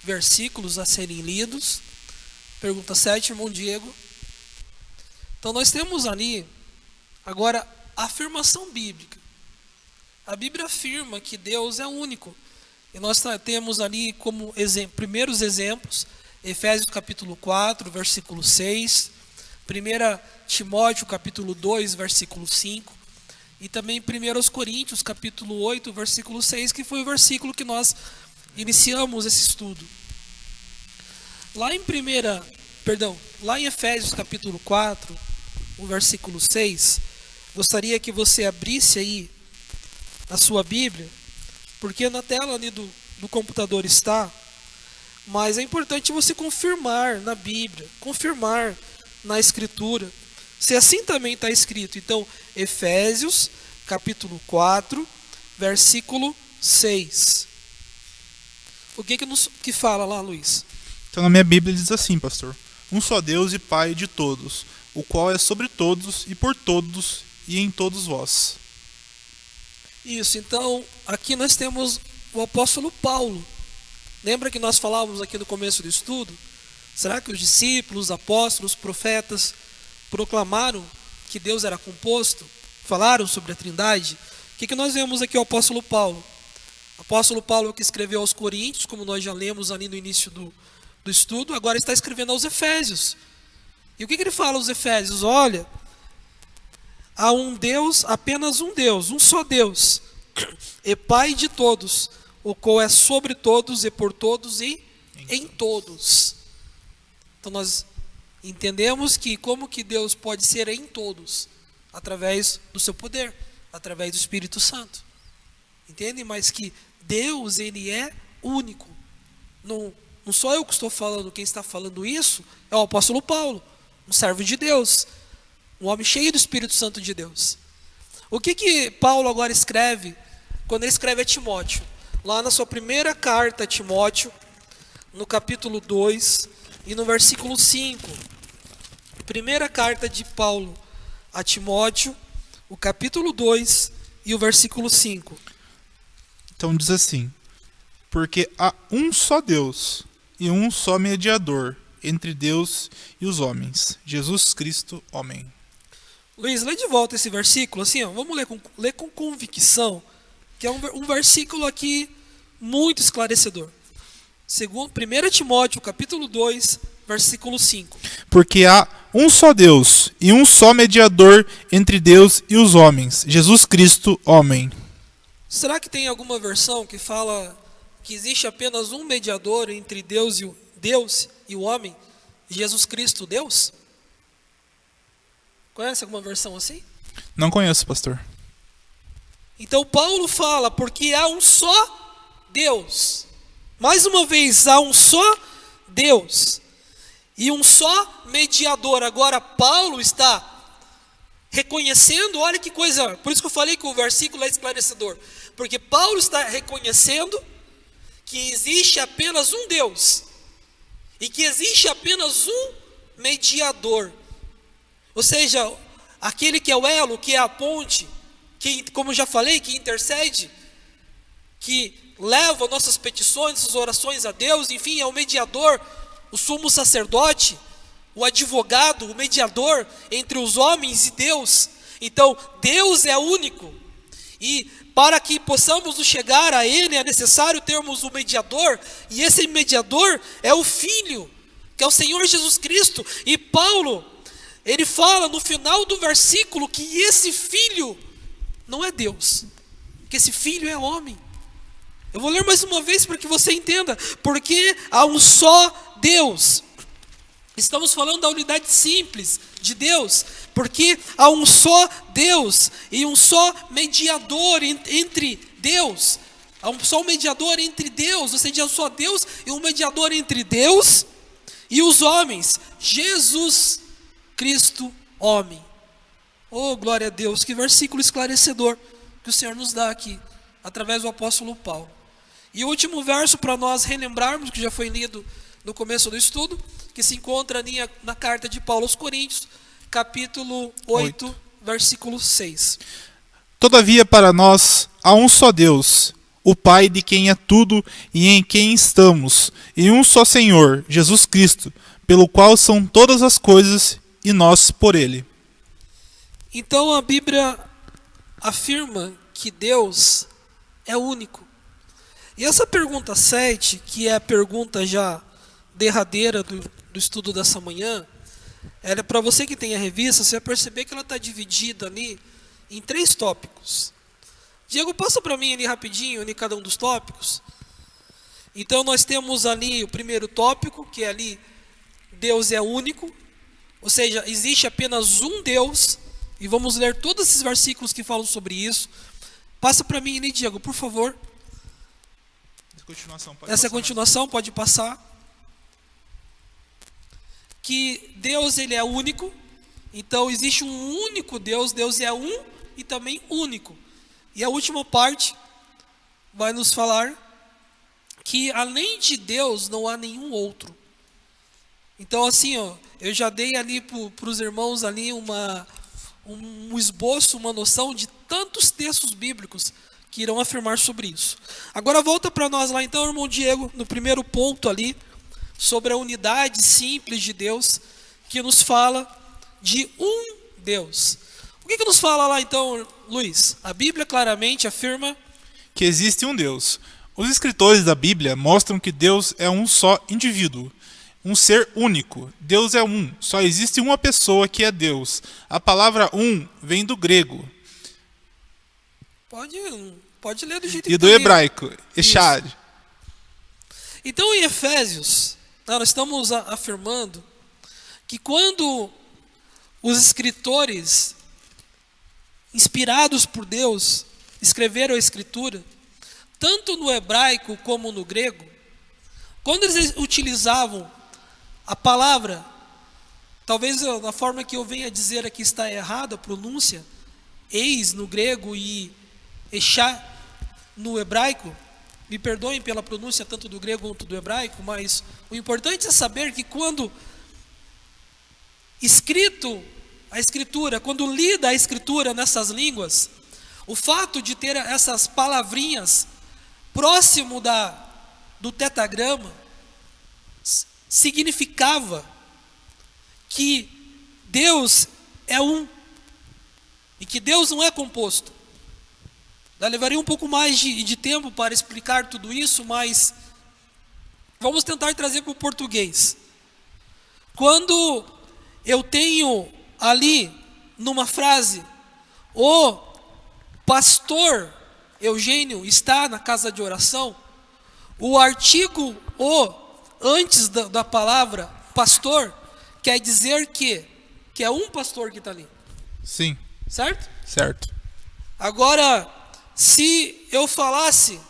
versículos a serem lidos. Pergunta 7, irmão Diego. Então nós temos ali, agora, a afirmação bíblica. A Bíblia afirma que Deus é único. E nós temos ali como primeiros exemplos, Efésios capítulo 4, versículo 6, 1 Timóteo capítulo 2, versículo 5, e também 1 Coríntios capítulo 8, versículo 6, que foi o versículo que nós iniciamos esse estudo. Lá em Efésios capítulo 4, o versículo 6, gostaria que você abrisse aí a sua Bíblia, porque na tela ali do computador está, mas é importante você confirmar na Bíblia, confirmar na Escritura, se assim também está escrito. Então, Efésios capítulo 4, versículo 6. O que fala lá, Luiz? Então na minha Bíblia diz assim, pastor: um só Deus e Pai de todos, o qual é sobre todos e por todos e em todos vós. Isso, então aqui nós temos o apóstolo Paulo. Lembra que nós falávamos aqui no começo do estudo? Será que os discípulos, os apóstolos, os profetas proclamaram que Deus era composto? Falaram sobre a Trindade? O que nós vemos aqui o apóstolo Paulo? O apóstolo Paulo que escreveu aos Coríntios, como nós já lemos ali no início do estudo, agora está escrevendo aos Efésios. E o que ele fala aos Efésios? Olha, há um Deus, apenas um Deus, um só Deus, e Pai de todos, o qual é sobre todos e por todos e em todos. Então nós entendemos que como que Deus pode ser em todos? Através do seu poder, através do Espírito Santo. Entende? Mas que Deus, ele é único. Não sou eu que estou falando, quem está falando isso é o apóstolo Paulo, um servo de Deus, um homem cheio do Espírito Santo de Deus. O que Paulo agora escreve, quando ele escreve a Timóteo? Lá na sua primeira carta a Timóteo, no capítulo 2 e no versículo 5. Primeira carta de Paulo a Timóteo, o capítulo 2 e o versículo 5. Então diz assim: porque há um só Deus e um só mediador entre Deus e os homens, Jesus Cristo, homem. Luiz, lê de volta esse versículo, assim, ó, vamos ler com convicção, que é um versículo aqui muito esclarecedor. 1 Timóteo, capítulo 2, versículo 5. Porque há um só Deus e um só mediador entre Deus e os homens, Jesus Cristo, homem. Será que tem alguma versão que fala que existe apenas um mediador entre Deus e o homem, Jesus Cristo, Deus? Conhece alguma versão assim? Não conheço, pastor. Então Paulo fala, porque há um só Deus. Mais uma vez, há um só Deus e um só mediador. Agora Paulo está reconhecendo, olha que coisa, por isso que eu falei que o versículo é esclarecedor, porque Paulo está reconhecendo que existe apenas um Deus e que existe apenas um mediador, ou seja, aquele que é o elo, que é a ponte que, como já falei, que intercede, que leva nossas petições, nossas orações a Deus, enfim, é o mediador, o sumo sacerdote, o advogado, o mediador entre os homens e Deus. Então, Deus é único, e para que possamos chegar a Ele, é necessário termos um mediador, e esse mediador é o Filho, que é o Senhor Jesus Cristo. E Paulo, ele fala no final do versículo que esse Filho não é Deus, que esse Filho é homem. Eu vou ler mais uma vez para que você entenda, porque há um só Deus. Estamos falando da unidade simples de Deus, porque há um só Deus e um só mediador entre Deus. Há um só mediador entre Deus, ou seja, um só Deus e um mediador entre Deus e os homens, Jesus Cristo, homem. Oh, glória a Deus, que versículo esclarecedor que o Senhor nos dá aqui, através do apóstolo Paulo. E o último verso para nós relembrarmos, que já foi lido no começo do estudo, que se encontra na carta de Paulo aos Coríntios, capítulo 8. Versículo 6. Todavia para nós há um só Deus, o Pai de quem é tudo e em quem estamos, e um só Senhor, Jesus Cristo, pelo qual são todas as coisas e nós por Ele. Então a Bíblia afirma que Deus é único. E essa pergunta 7, que é a pergunta já derradeira do estudo dessa manhã, ela é para você que tem a revista, você vai perceber que ela está dividida ali em 3 tópicos. Diego, passa para mim ali rapidinho, ali cada um dos tópicos. Então nós temos ali o primeiro tópico, que é ali, Deus é único, ou seja, existe apenas um Deus, e vamos ler todos esses versículos que falam sobre isso. Passa para mim ali, Diego, por favor. Essa é a continuação, pode passar. Que Deus, ele é único, então existe um único Deus, Deus é um e também único. E a última parte vai nos falar que além de Deus não há nenhum outro. Então assim, eu já dei ali para os irmãos ali um esboço, uma noção de tantos textos bíblicos que irão afirmar sobre isso. Agora volta para nós lá então, irmão Diego, no primeiro ponto ali, sobre a unidade simples de Deus, que nos fala de um Deus. O que nos fala lá então, Luiz? A Bíblia claramente afirma que existe um Deus. Os escritores da Bíblia mostram que Deus é um só indivíduo, um ser único. Deus é um, só existe uma pessoa que é Deus. A palavra um vem do grego. Pode ler do jeito e do hebraico, Echad. Então em Efésios, nós estamos afirmando que quando os escritores, inspirados por Deus, escreveram a Escritura, tanto no hebraico como no grego, quando eles utilizavam a palavra, talvez a forma que eu venha dizer aqui está errada, a pronúncia, eis no grego e echá no hebraico, me perdoem pela pronúncia tanto do grego quanto do hebraico, mas o importante é saber que quando escrito a Escritura, quando lida a Escritura nessas línguas, o fato de ter essas palavrinhas próximo do tetragrama significava que Deus é um e que Deus não é composto. Eu levaria um pouco mais de tempo para explicar tudo isso, mas vamos tentar trazer para o português. Quando eu tenho ali numa frase, o pastor Eugênio está na casa de oração, o artigo o antes da palavra pastor quer dizer que é um pastor que está ali. Sim. Certo? Certo. Agora, se eu falasse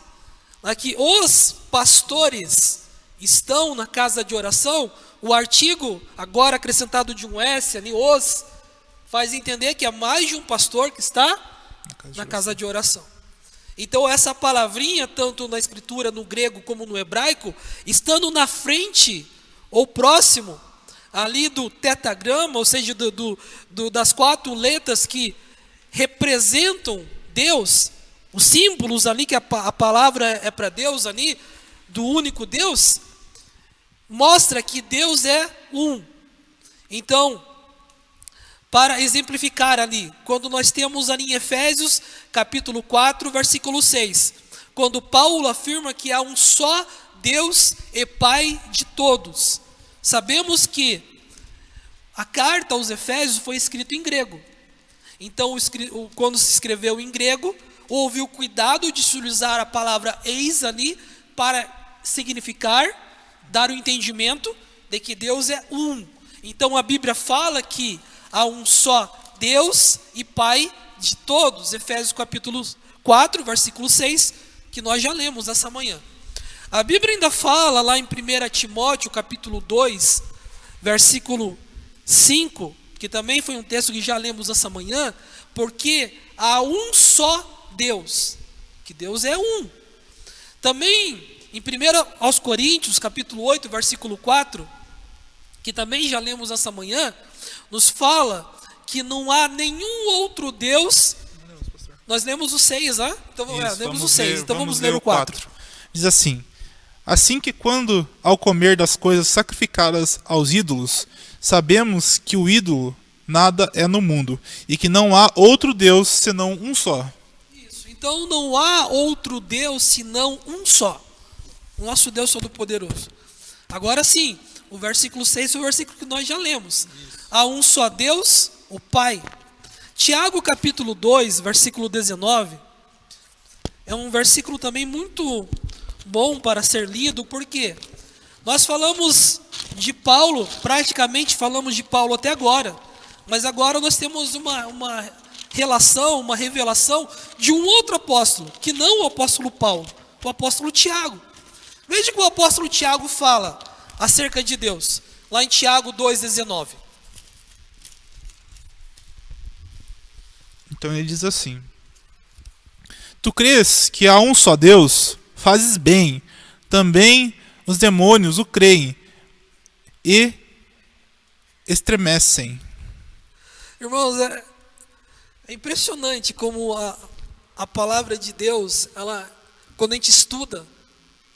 aqui, os pastores estão na casa de oração, o artigo, agora acrescentado de um S ali, os, faz entender que é mais de um pastor que está na casa de oração. Então essa palavrinha, tanto na escritura, no grego como no hebraico, estando na frente ou próximo ali do tetragrama, ou seja, das 4 letras que representam Deus, os símbolos ali que a palavra é para Deus ali, do único Deus, mostra que Deus é um. Então, para exemplificar ali, quando nós temos ali em Efésios, capítulo 4, versículo 6, quando Paulo afirma que há um só Deus e Pai de todos. Sabemos que a carta aos Efésios foi escrita em grego. Então, quando se escreveu em grego, houve o cuidado de se usar a palavra eis ali para significar, dar o entendimento de que Deus é um. Então, a Bíblia fala que há um só Deus e Pai de todos. Efésios capítulo 4, versículo 6, que nós já lemos essa manhã. A Bíblia ainda fala lá em 1 Timóteo capítulo 2, versículo 5, que também foi um texto que já lemos essa manhã, porque há um só Deus, que Deus é um. Também em 1 aos Coríntios capítulo 8, versículo 4, que também já lemos essa manhã, nos fala que não há nenhum outro Deus. Nós lemos o 6, né? Então, lemos o 6, então vamos ler o 4. Diz assim que quando ao comer das coisas sacrificadas aos ídolos, sabemos que o ídolo nada é no mundo, e que não há outro Deus senão um só. Isso, então não há outro Deus senão um só. O nosso Deus Todo-Poderoso. Agora sim, o versículo 6 é o versículo que nós já lemos. Isso. Há um só Deus, o Pai. Tiago capítulo 2, versículo 19, é um versículo também muito bom para ser lido, porque nós falamos de Paulo, praticamente falamos de Paulo até agora, mas agora nós temos uma relação, uma revelação de um outro apóstolo, que não o apóstolo Paulo, o apóstolo Tiago. Veja que o apóstolo Tiago fala acerca de Deus, lá em Tiago 2,19. Então ele diz assim: tu crês que há um só Deus? Fazes bem. Também os demônios o creem e estremecem. Irmãos, é impressionante como a palavra de Deus, ela, quando a gente estuda,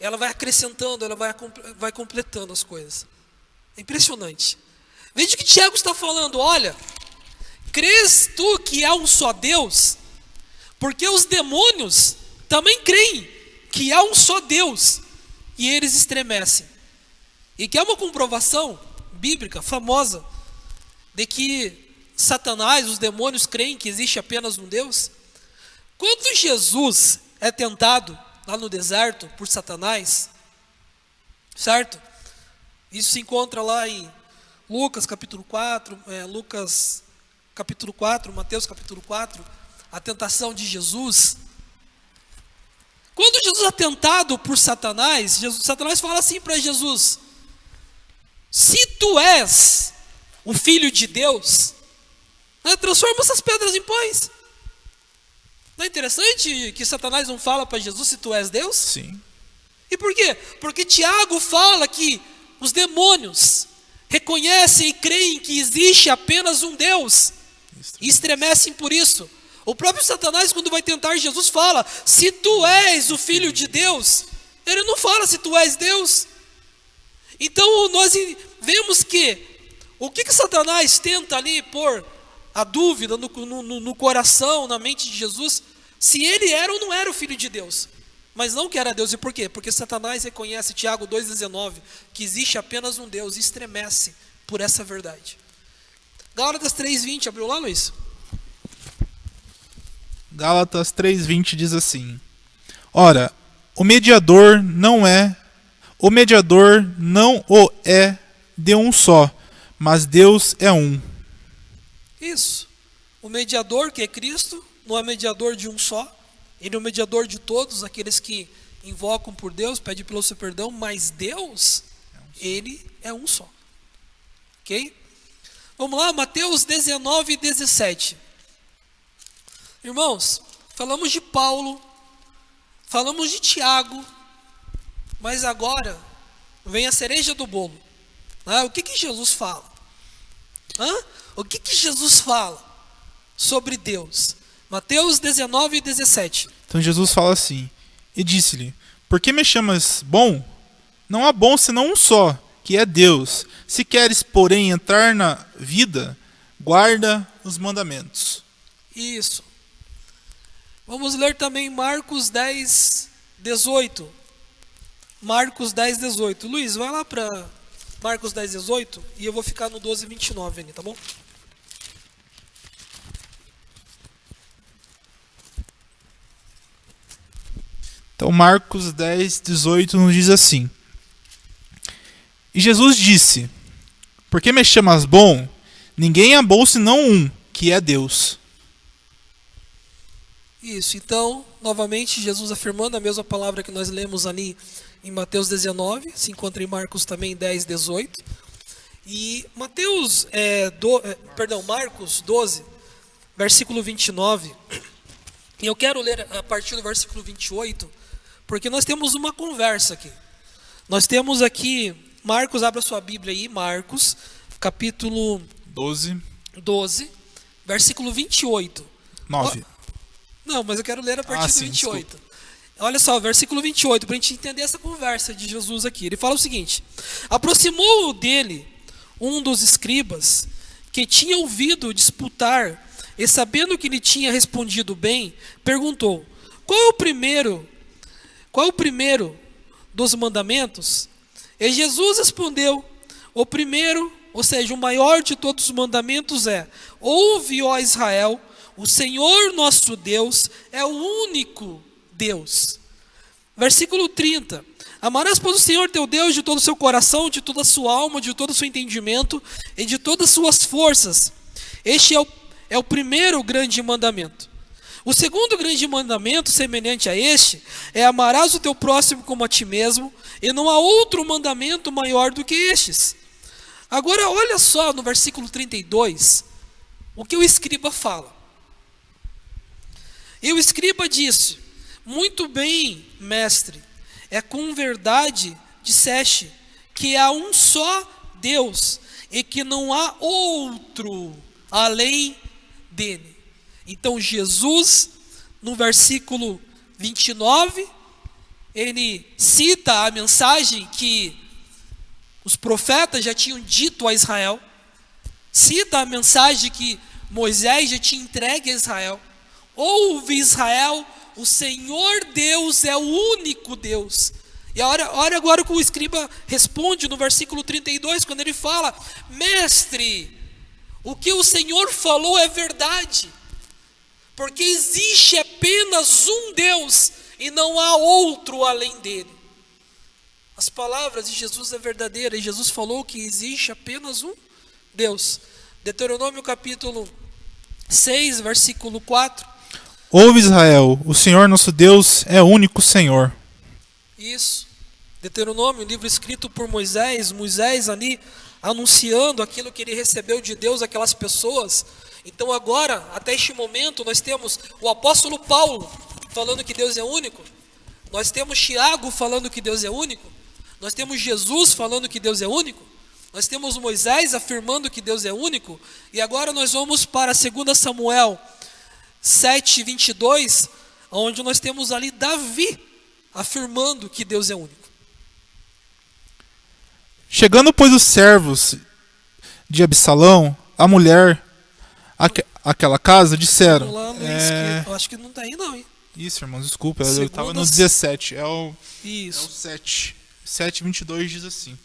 ela vai acrescentando, ela vai completando as coisas. É impressionante. Veja que Tiago está falando, olha, crês tu que há um só Deus? Porque os demônios também creem que há um só Deus e eles estremecem. E que é uma comprovação bíblica famosa de que Satanás, os demônios creem que existe apenas um Deus. Quando Jesus é tentado lá no deserto por Satanás, certo? Isso se encontra lá em Lucas capítulo 4, Mateus capítulo 4, a tentação de Jesus. Quando Jesus é tentado por Satanás, Satanás fala assim para Jesus: se tu és o Filho de Deus, transforma essas pedras em pães. Não é interessante que Satanás não fala para Jesus se tu és Deus? Sim. E por quê? Porque Tiago fala que os demônios reconhecem e creem que existe apenas um Deus e estremecem por isso. O próprio Satanás, quando vai tentar Jesus, fala: se tu és o Filho de Deus. Ele não fala se tu és Deus. Então nós vemos que o que Satanás tenta ali pôr a dúvida no coração, na mente de Jesus, se ele era ou não era o Filho de Deus. Mas não que era Deus. E por quê? Porque Satanás reconhece, Tiago 2,19, que existe apenas um Deus e estremece por essa verdade. Gálatas 3,20, abriu lá, Luiz? Gálatas 3,20 diz assim: ora, o mediador não o é de um só, mas Deus é um. Isso. O mediador, que é Cristo, não é mediador de um só. Ele é o mediador de todos aqueles que invocam por Deus, pedem pelo seu perdão, mas Deus, ele é um só. Ok? Vamos lá, Mateus 19:17. Irmãos, falamos de Paulo, falamos de Tiago, mas agora vem a cereja do bolo. O que Jesus fala? O que Jesus fala sobre Deus? Mateus 19 e 17. Então Jesus fala assim: E disse-lhe: Por que me chamas bom? Não há bom senão um só, que é Deus. Se queres, porém, entrar na vida, guarda os mandamentos. Isso. Vamos ler também Marcos 10, 18. Marcos 10, 18. Luiz, vai lá para Marcos 10, 18 e eu vou ficar no 12, 29 ali, tá bom? Então Marcos 10, 18 nos diz assim: E Jesus disse: Por que me chamas bom? Ninguém é bom senão um, que é Deus. Isso, então, novamente, Jesus afirmando a mesma palavra que nós lemos ali em Mateus 19, se encontra em Marcos também 10, 18. E Marcos 12, versículo 29. E eu quero ler a partir do versículo 28, porque nós temos uma conversa aqui. Nós temos aqui, Marcos, abra sua Bíblia aí, Marcos, capítulo 12, versículo 28. 9. Não, mas eu quero ler a partir do sim, 28. desculpa. Olha só, versículo 28, para a gente entender essa conversa de Jesus aqui. Ele fala o seguinte: Aproximou dele um dos escribas que tinha ouvido disputar, e sabendo que lhe tinha respondido bem, perguntou: Qual é o primeiro dos mandamentos? E Jesus respondeu: O primeiro, ou seja, o maior de todos os mandamentos é: Ouve, ó Israel, o Senhor nosso Deus é o único Deus. Versículo 30. Amarás, pois, o Senhor teu Deus de todo o seu coração, de toda a sua alma, de todo o seu entendimento e de todas as suas forças. Este é o primeiro grande mandamento. O segundo grande mandamento, semelhante a este, é: amarás o teu próximo como a ti mesmo, e não há outro mandamento maior do que estes. Agora, olha só no versículo 32, o que o escriba fala. E o escriba disse: Muito bem, mestre, é com verdade disseste que há um só Deus e que não há outro além dele. Então Jesus, no versículo 29, ele cita a mensagem que os profetas já tinham dito a Israel, cita a mensagem que Moisés já tinha entregue a Israel. Ouve, Israel, o Senhor Deus é o único Deus. E olha agora o que o escriba responde no versículo 32, quando ele fala: Mestre, o que o Senhor falou é verdade, porque existe apenas um Deus e não há outro além dele. As palavras de Jesus é verdadeira, e Jesus falou que existe apenas um Deus. Deuteronômio capítulo 6, versículo 4. Ouve, Israel, o Senhor nosso Deus é o único Senhor. Isso. Deuteronômio, livro escrito por Moisés ali anunciando aquilo que ele recebeu de Deus, aquelas pessoas. Então agora, até este momento, nós temos o apóstolo Paulo falando que Deus é único. Nós temos Tiago falando que Deus é único. Nós temos Jesus falando que Deus é único. Nós temos Moisés afirmando que Deus é único. E agora nós vamos para 2 Samuel 7, 22, onde nós temos ali Davi afirmando que Deus é único. Chegando, pois, os servos de Absalão, a mulher, aquela casa, disseram... Vamos lá, Luiz, eu acho que não está aí não, hein? Isso, irmãos, desculpa, eu estava no 17, é o 7. 7, 22 diz assim: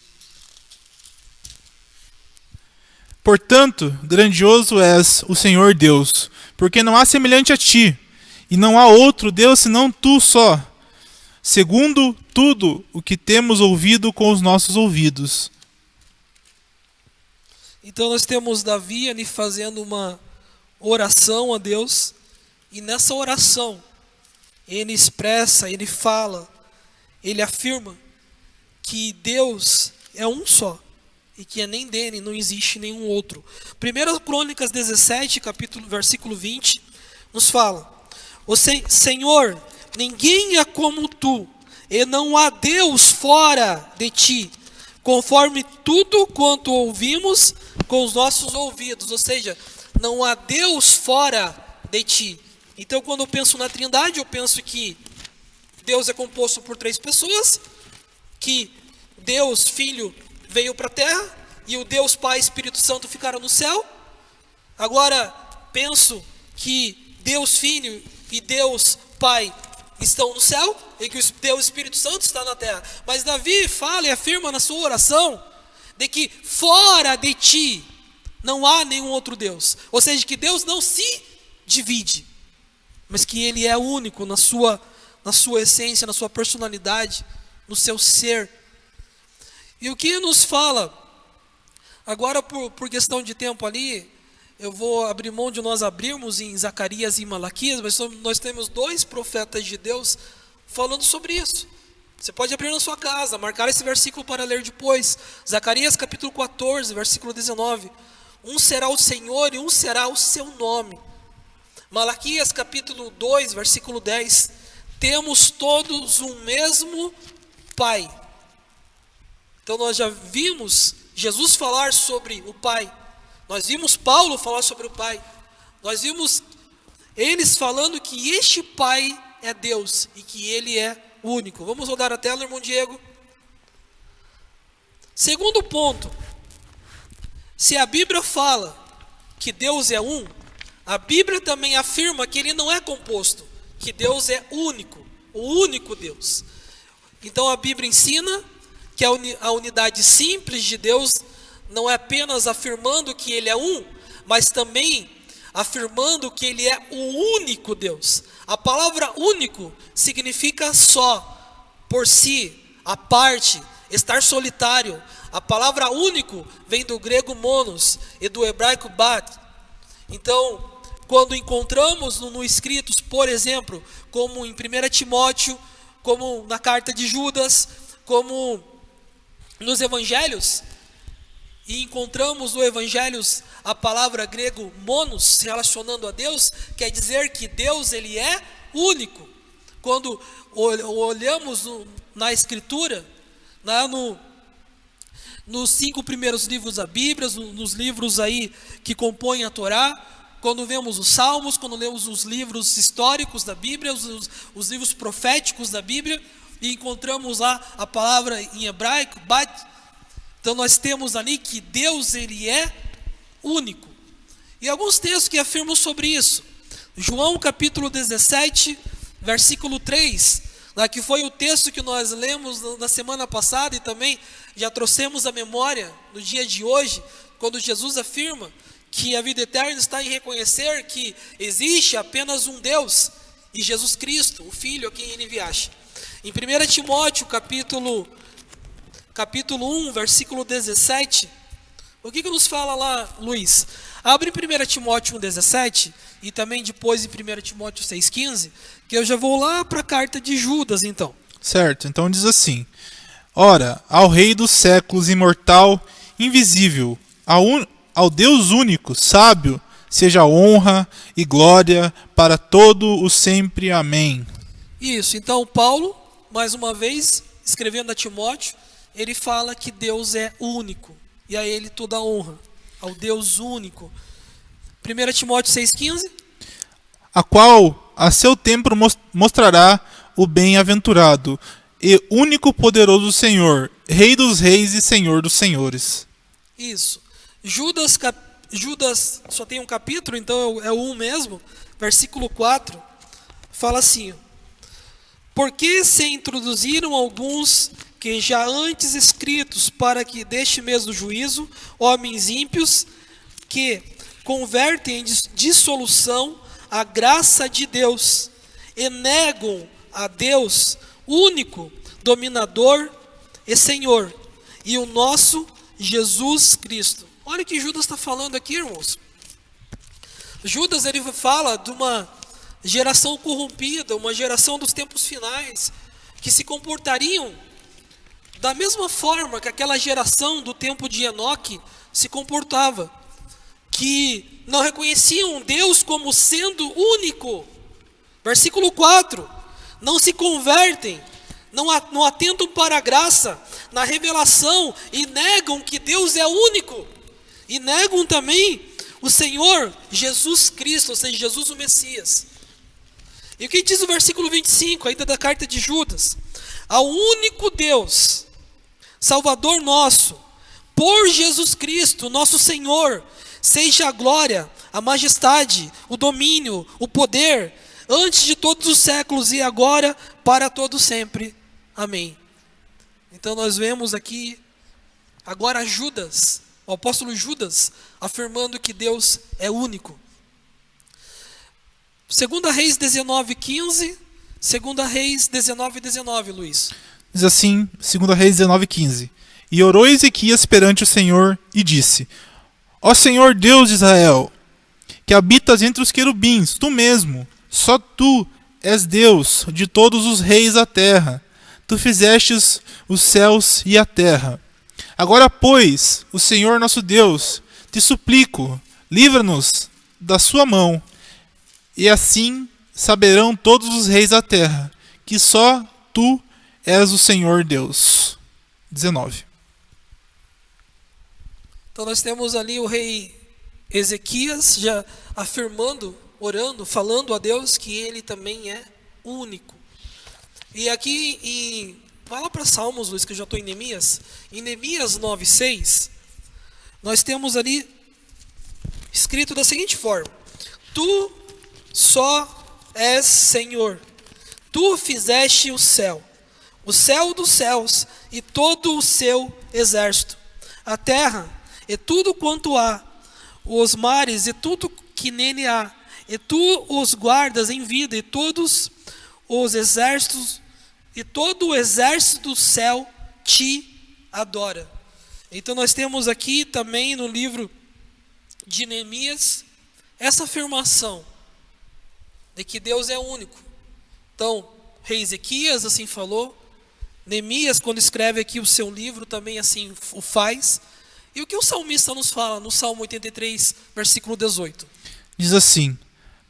Portanto, grandioso és o Senhor Deus, porque não há semelhante a ti, e não há outro Deus senão tu só, segundo tudo o que temos ouvido com os nossos ouvidos. Então nós temos Davi ali fazendo uma oração a Deus, e nessa oração ele expressa, ele fala, ele afirma que Deus é um só, e que nem dele não existe nenhum outro. 1 Crônicas 17, versículo 20, nos fala: O Senhor, ninguém é como tu, e não há Deus fora de ti, conforme tudo quanto ouvimos com os nossos ouvidos. Ou seja, não há Deus fora de ti. Então, quando eu penso na Trindade, eu penso que Deus é composto por 3 pessoas, que Deus Filho veio para a terra e o Deus Pai e Espírito Santo ficaram no céu. Agora, penso que Deus Filho e Deus Pai estão no céu e que o Deus Espírito Santo está na terra. Mas Davi fala e afirma na sua oração de que fora de ti não há nenhum outro Deus. Ou seja, que Deus não se divide, mas que Ele é único na sua essência, na sua personalidade, no seu ser. E o que nos fala, agora por questão de tempo ali, eu vou abrir mão de nós abrirmos em Zacarias e Malaquias, mas nós temos 2 profetas de Deus falando sobre isso. Você pode abrir na sua casa, marcar esse versículo para ler depois. Zacarias capítulo 14, versículo 19. Um será o Senhor e um será o seu nome. Malaquias capítulo 2, versículo 10. Temos todos um mesmo Pai. Então nós já vimos Jesus falar sobre o Pai. Nós vimos Paulo falar sobre o Pai. Nós vimos eles falando que este Pai é Deus e que Ele é único. Vamos rodar a tela, irmão Diego. Segundo ponto. Se a Bíblia fala que Deus é um, a Bíblia também afirma que Ele não é composto, que Deus é único, o único Deus. Então a Bíblia ensina que a unidade simples de Deus não é apenas afirmando que Ele é um, mas também afirmando que Ele é o único Deus. A palavra único significa só, por si, à parte, estar solitário. A palavra único vem do grego monos e do hebraico bat. Então, quando encontramos no escritos, por exemplo, como em 1 Timóteo, como na carta de Judas, como nos evangelhos, e encontramos no evangelhos a palavra grego monos, se relacionando a Deus, quer dizer que Deus Ele é único. Quando olhamos na Escritura, nos 5 primeiros livros da Bíblia, nos livros aí que compõem a Torá, quando vemos os Salmos, quando lemos os livros históricos da Bíblia, os livros proféticos da Bíblia, e encontramos lá a palavra em hebraico, bat. Então nós temos ali que Deus Ele é único. E alguns textos que afirmam sobre isso. João capítulo 17, versículo 3, lá que foi o texto que nós lemos na semana passada e também já trouxemos à memória no dia de hoje, quando Jesus afirma que a vida eterna está em reconhecer que existe apenas um Deus e Jesus Cristo, o Filho a quem Ele enviaste. Em 1 Timóteo capítulo 1, versículo 17, o que nos fala lá, Luiz? Abre em 1 Timóteo 1,17 e também depois em 1 Timóteo 6,15, que eu já vou lá para a carta de Judas, então. Certo, então diz assim: Ora, ao Rei dos séculos, imortal, invisível, ao Deus único, sábio, seja honra e glória para todo o sempre. Amém. Isso, então Paulo, mais uma vez, escrevendo a Timóteo, ele fala que Deus é único, e a Ele toda a honra, ao Deus único. 1 Timóteo 6,15. A qual a seu tempo mostrará o bem-aventurado e único poderoso Senhor, Rei dos reis e Senhor dos senhores. Isso. Judas só tem um capítulo, então é o 1 mesmo, versículo 4, fala assim: porque se introduziram alguns que já antes escritos para que deste mesmo juízo, homens ímpios, que convertem em dissolução a graça de Deus, e negam a Deus, único, dominador e Senhor, e o nosso Jesus Cristo. Olha o que Judas está falando aqui, irmãos. Judas, ele fala de uma geração corrompida, uma geração dos tempos finais, que se comportariam da mesma forma que aquela geração do tempo de Enoque se comportava, que não reconheciam Deus como sendo único. Versículo 4, não se convertem, não atentam para a graça, na revelação, e negam que Deus é único, e negam também o Senhor Jesus Cristo, ou seja, Jesus o Messias. E o que diz o versículo 25, ainda da carta de Judas? Ao único Deus, Salvador nosso, por Jesus Cristo, nosso Senhor, seja a glória, a majestade, o domínio, o poder, antes de todos os séculos e agora, para todo sempre. Amém. Então nós vemos aqui, agora Judas, o apóstolo Judas, afirmando que Deus é único. 2 Reis 19:15, 2 Reis 19:19, Luiz. Diz assim, 2 Reis 19:15. E orou Ezequias perante o Senhor e disse: Ó Senhor Deus de Israel, que habitas entre os querubins, tu mesmo, só tu és Deus de todos os reis da terra. Tu fizestes os céus e a terra. Agora, pois, o Senhor nosso Deus, te suplico, livra-nos da sua mão, e assim saberão todos os reis da terra, que só tu és o Senhor Deus. 19. Então nós temos ali o rei Ezequias já afirmando, orando, falando a Deus que ele também é único. E aqui, vai lá para Salmos, Luiz, que eu já estou em Neemias. Em Neemias 9:6, nós temos ali escrito da seguinte forma: Tu só és Senhor, tu fizeste o céu dos céus e todo o seu exército, a terra e tudo quanto há, os mares e tudo que nele há, e tu os guardas em vida, e todos os exércitos, e todo o exército do céu te adora. Então nós temos aqui também no livro de Neemias essa afirmação de que Deus é único. Então, rei Ezequias assim falou, Neemias, quando escreve aqui o seu livro, também assim o faz. E o que o salmista nos fala no Salmo 83, versículo 18? Diz assim: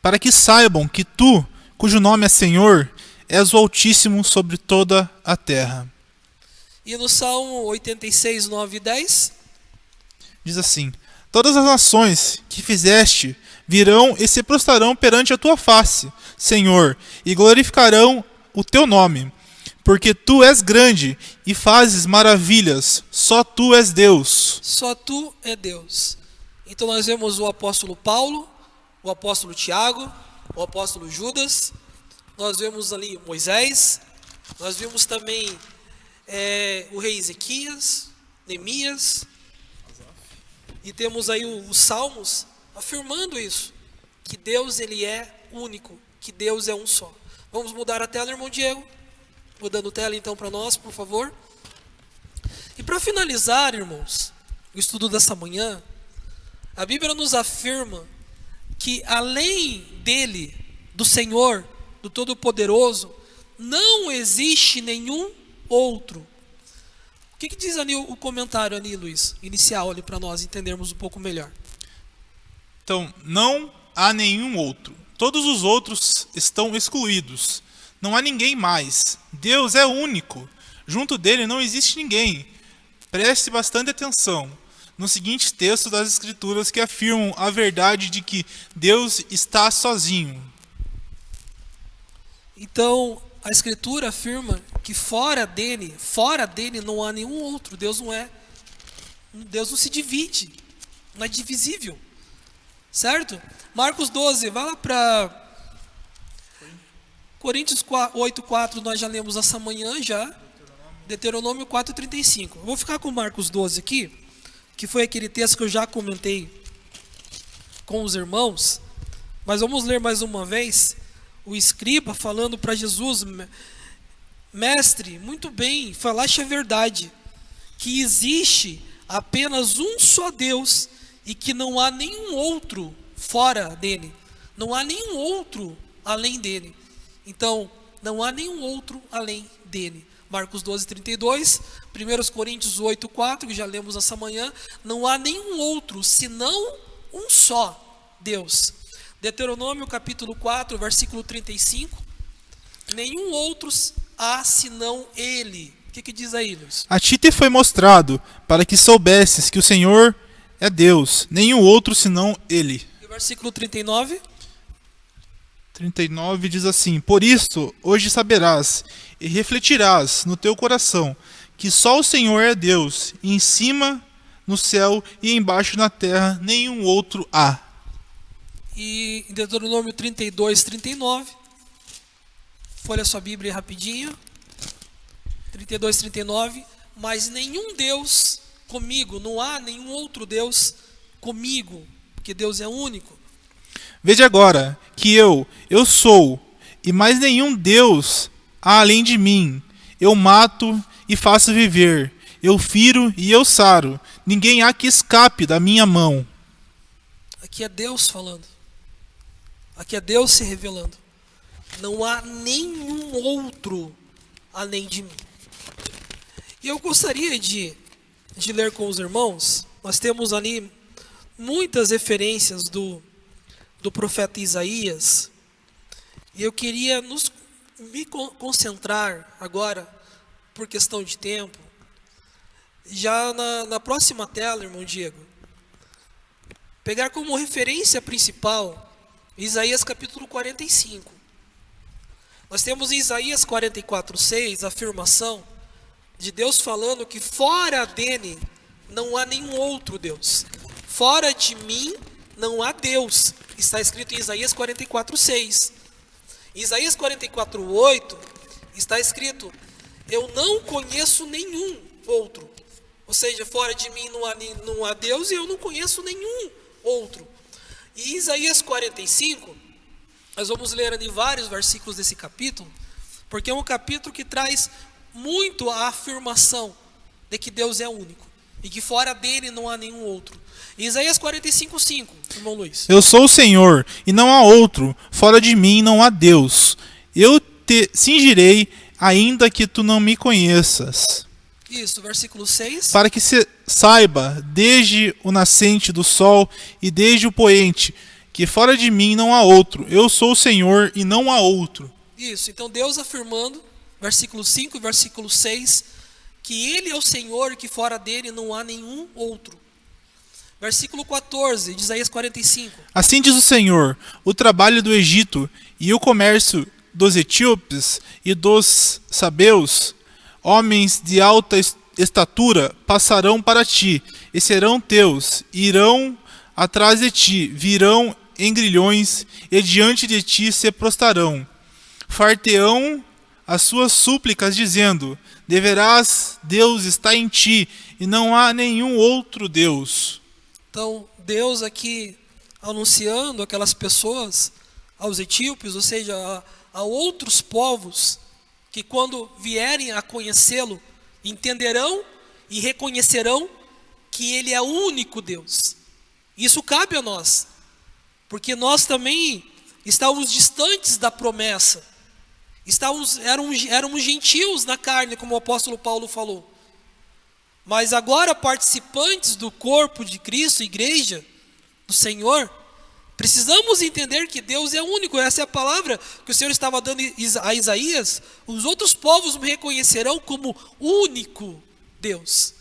Para que saibam que tu, cujo nome é Senhor, és o Altíssimo sobre toda a terra. E no Salmo 86, 9 e 10? Diz assim: Todas as nações que fizeste virão e se prostrarão perante a tua face, Senhor, e glorificarão o teu nome, porque tu és grande e fazes maravilhas, só tu és Deus. Só tu é Deus. Então nós vemos o apóstolo Paulo, o apóstolo Tiago, o apóstolo Judas, nós vemos ali Moisés, nós vimos também o rei Ezequias, Neemias, e temos aí os Salmos afirmando isso, que Deus ele é único, que Deus é um só. Vamos mudar a tela, irmão Diego? Mudando tela então para nós, por favor. E para finalizar, irmãos, o estudo dessa manhã, a Bíblia nos afirma que além dele, do Senhor, do Todo-Poderoso, não existe nenhum outro. O que diz ali o comentário ali, Luiz, inicial ali para nós entendermos um pouco melhor? Então, não há nenhum outro. Todos os outros estão excluídos. Não há ninguém mais. Deus é único. Junto dele não existe ninguém. Preste bastante atenção no seguinte texto das Escrituras que afirmam a verdade de que Deus está sozinho. Então, a Escritura afirma que fora dele não há nenhum outro. Deus não se divide, não é divisível. Certo? Marcos 12, vai lá para Coríntios 8:4, nós já lemos essa manhã já. Deuteronômio 4:35. Eu vou ficar com Marcos 12 aqui, que foi aquele texto que eu já comentei com os irmãos, mas vamos ler mais uma vez o escriba falando para Jesus: Mestre, muito bem, falaste a verdade, que existe apenas um só Deus e que não há nenhum outro fora dele, não há nenhum outro além dele. Então, não há nenhum outro além dele. Marcos 12:32, 1 Coríntios 8:4, que já lemos essa manhã, não há nenhum outro senão um só Deus. Deuteronômio capítulo 4, versículo 35, nenhum outro há senão ele. O que diz aí, Luiz? A ti te foi mostrado para que soubesses que o Senhor é Deus, nenhum outro senão ele. E o versículo 39? 39 diz assim: Por isto, hoje saberás e refletirás no teu coração que só o Senhor é Deus, e em cima no céu e embaixo na terra nenhum outro há. E em Deuteronômio 32, 39, folha sua Bíblia rapidinho. 32, 39, mas nenhum Deus comigo, não há nenhum outro Deus comigo, porque Deus é único. Veja agora que eu sou, e mais nenhum Deus há além de mim. Eu mato e faço viver, eu firo e eu saro. Ninguém há que escape da minha mão. Aqui é Deus falando. Aqui é Deus se revelando. Não há nenhum outro além de mim. E eu gostaria de ler com os irmãos. Nós temos ali muitas referências do profeta Isaías. E eu queria me concentrar agora, por questão de tempo, já na próxima tela, irmão Diego. Pegar como referência principal Isaías capítulo 45. Nós temos em Isaías 44:6 a afirmação de Deus falando que fora dele não há nenhum outro Deus. Fora de mim não há Deus. Está escrito em Isaías 44:6. Em Isaías 44:8 está escrito: eu não conheço nenhum outro. Ou seja, fora de mim não há Deus e eu não conheço nenhum outro. E Isaías 45, nós vamos ler ali vários versículos desse capítulo, porque é um capítulo que traz muito a afirmação de que Deus é único e que fora dele não há nenhum outro. Isaías 45:5, irmão Luiz. Eu sou o Senhor e não há outro, fora de mim não há Deus. Eu te cingirei ainda que tu não me conheças. Isso, versículo 6. Para que se saiba, desde o nascente do sol e desde o poente, que fora de mim não há outro. Eu sou o Senhor e não há outro. Isso, então Deus afirmando, versículo 5 e versículo 6, que Ele é o Senhor e que fora dele não há nenhum outro. Versículo 14 de Isaías 45. Assim diz o Senhor: o trabalho do Egito e o comércio dos etíopes e dos sabeus, homens de alta estatura, passarão para ti, e serão teus, irão atrás de ti, virão em grilhões, e diante de ti se prostrarão. Farteão as suas súplicas, dizendo: deverás, Deus está em ti, e não há nenhum outro Deus. Então, Deus aqui anunciando aquelas pessoas, aos etíopes, ou seja, a outros povos, que quando vierem a conhecê-lo, entenderão e reconhecerão que Ele é o único Deus. Isso cabe a nós, porque nós também estávamos distantes da promessa. Éramos gentios na carne, como o apóstolo Paulo falou. Mas agora, participantes do corpo de Cristo, igreja do Senhor, precisamos entender que Deus é único. Essa é a palavra que o Senhor estava dando a Isaías. Os outros povos me reconhecerão como único Deus.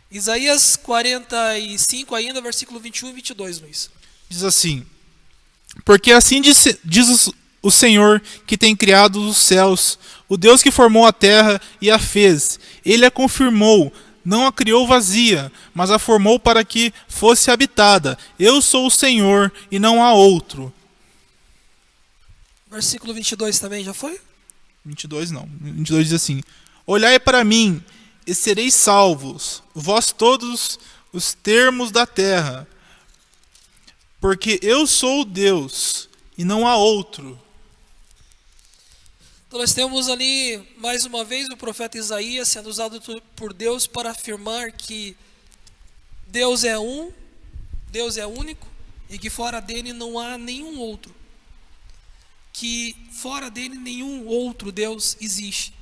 Isaías 45 ainda, versículo 21 e 22, Luiz. Diz assim: porque assim diz o Senhor que tem criado os céus, o Deus que formou a terra e a fez. Ele a confirmou, não a criou vazia, mas a formou para que fosse habitada. Eu sou o Senhor e não há outro. Versículo 22 também, já foi? 22 não. 22 diz assim: olhai para mim e sereis salvos, vós todos os termos da terra, porque eu sou Deus e não há outro. Então nós temos ali, mais uma vez, o profeta Isaías sendo usado por Deus para afirmar que Deus é um, Deus é único, e que fora dele não há nenhum outro. Que fora dele nenhum outro Deus existe.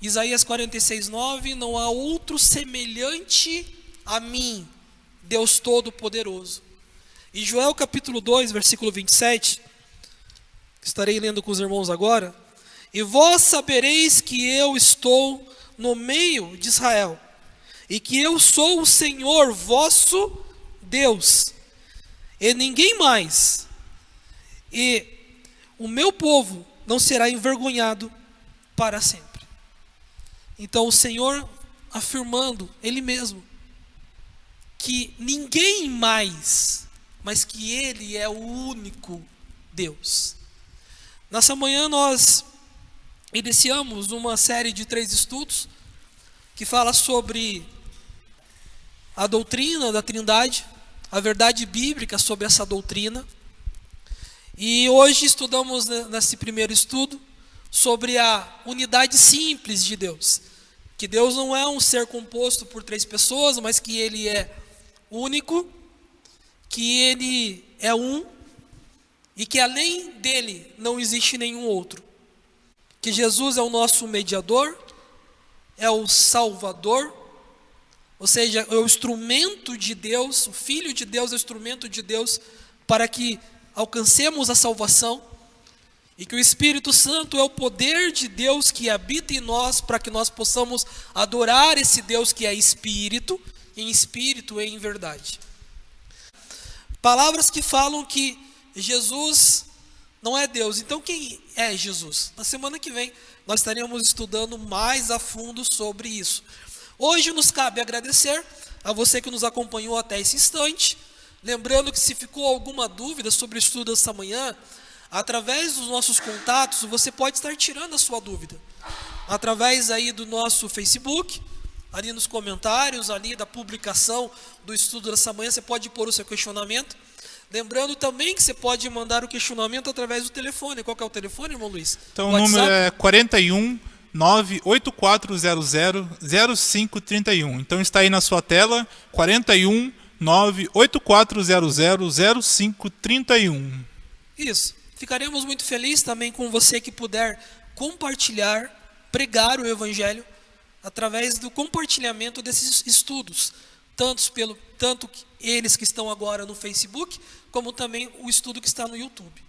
Isaías 46:9, não há outro semelhante a mim, Deus Todo-Poderoso. E Joel capítulo 2, versículo 27, que estarei lendo com os irmãos agora: e vós sabereis que eu estou no meio de Israel, e que eu sou o Senhor vosso Deus, e ninguém mais. E o meu povo não será envergonhado para sempre. Então o Senhor afirmando, Ele mesmo, que ninguém mais, mas que Ele é o único Deus. Nessa manhã nós iniciamos uma série de 3 estudos que fala sobre a doutrina da Trindade, a verdade bíblica sobre essa doutrina. E hoje estudamos nesse primeiro estudo sobre a unidade simples de Deus. Que Deus não é um ser composto por 3 pessoas, mas que Ele é único, que Ele é um e que além dele não existe nenhum outro. Que Jesus é o nosso mediador, é o Salvador, ou seja, é o instrumento de Deus, o Filho de Deus é o instrumento de Deus para que alcancemos a salvação, e que o Espírito Santo é o poder de Deus que habita em nós para que nós possamos adorar esse Deus que é Espírito, em espírito e em verdade. Palavras que falam que Jesus não é Deus. Então quem é Jesus? Na semana que vem nós estaremos estudando mais a fundo sobre isso. Hoje nos cabe agradecer a você que nos acompanhou até esse instante. Lembrando que se ficou alguma dúvida sobre o estudo dessa manhã, através dos nossos contatos, você pode estar tirando a sua dúvida. Através aí do nosso Facebook, ali nos comentários, ali da publicação do estudo dessa manhã, você pode pôr o seu questionamento. Lembrando também que você pode mandar o questionamento através do telefone. Qual que é o telefone, irmão Luiz? Então o número é 41 98400 0531. Então está aí na sua tela, 41 98400 0531. Isso. Ficaremos muito felizes também com você que puder compartilhar, pregar o Evangelho através do compartilhamento desses estudos, tanto eles que estão agora no Facebook, como também o estudo que está no YouTube.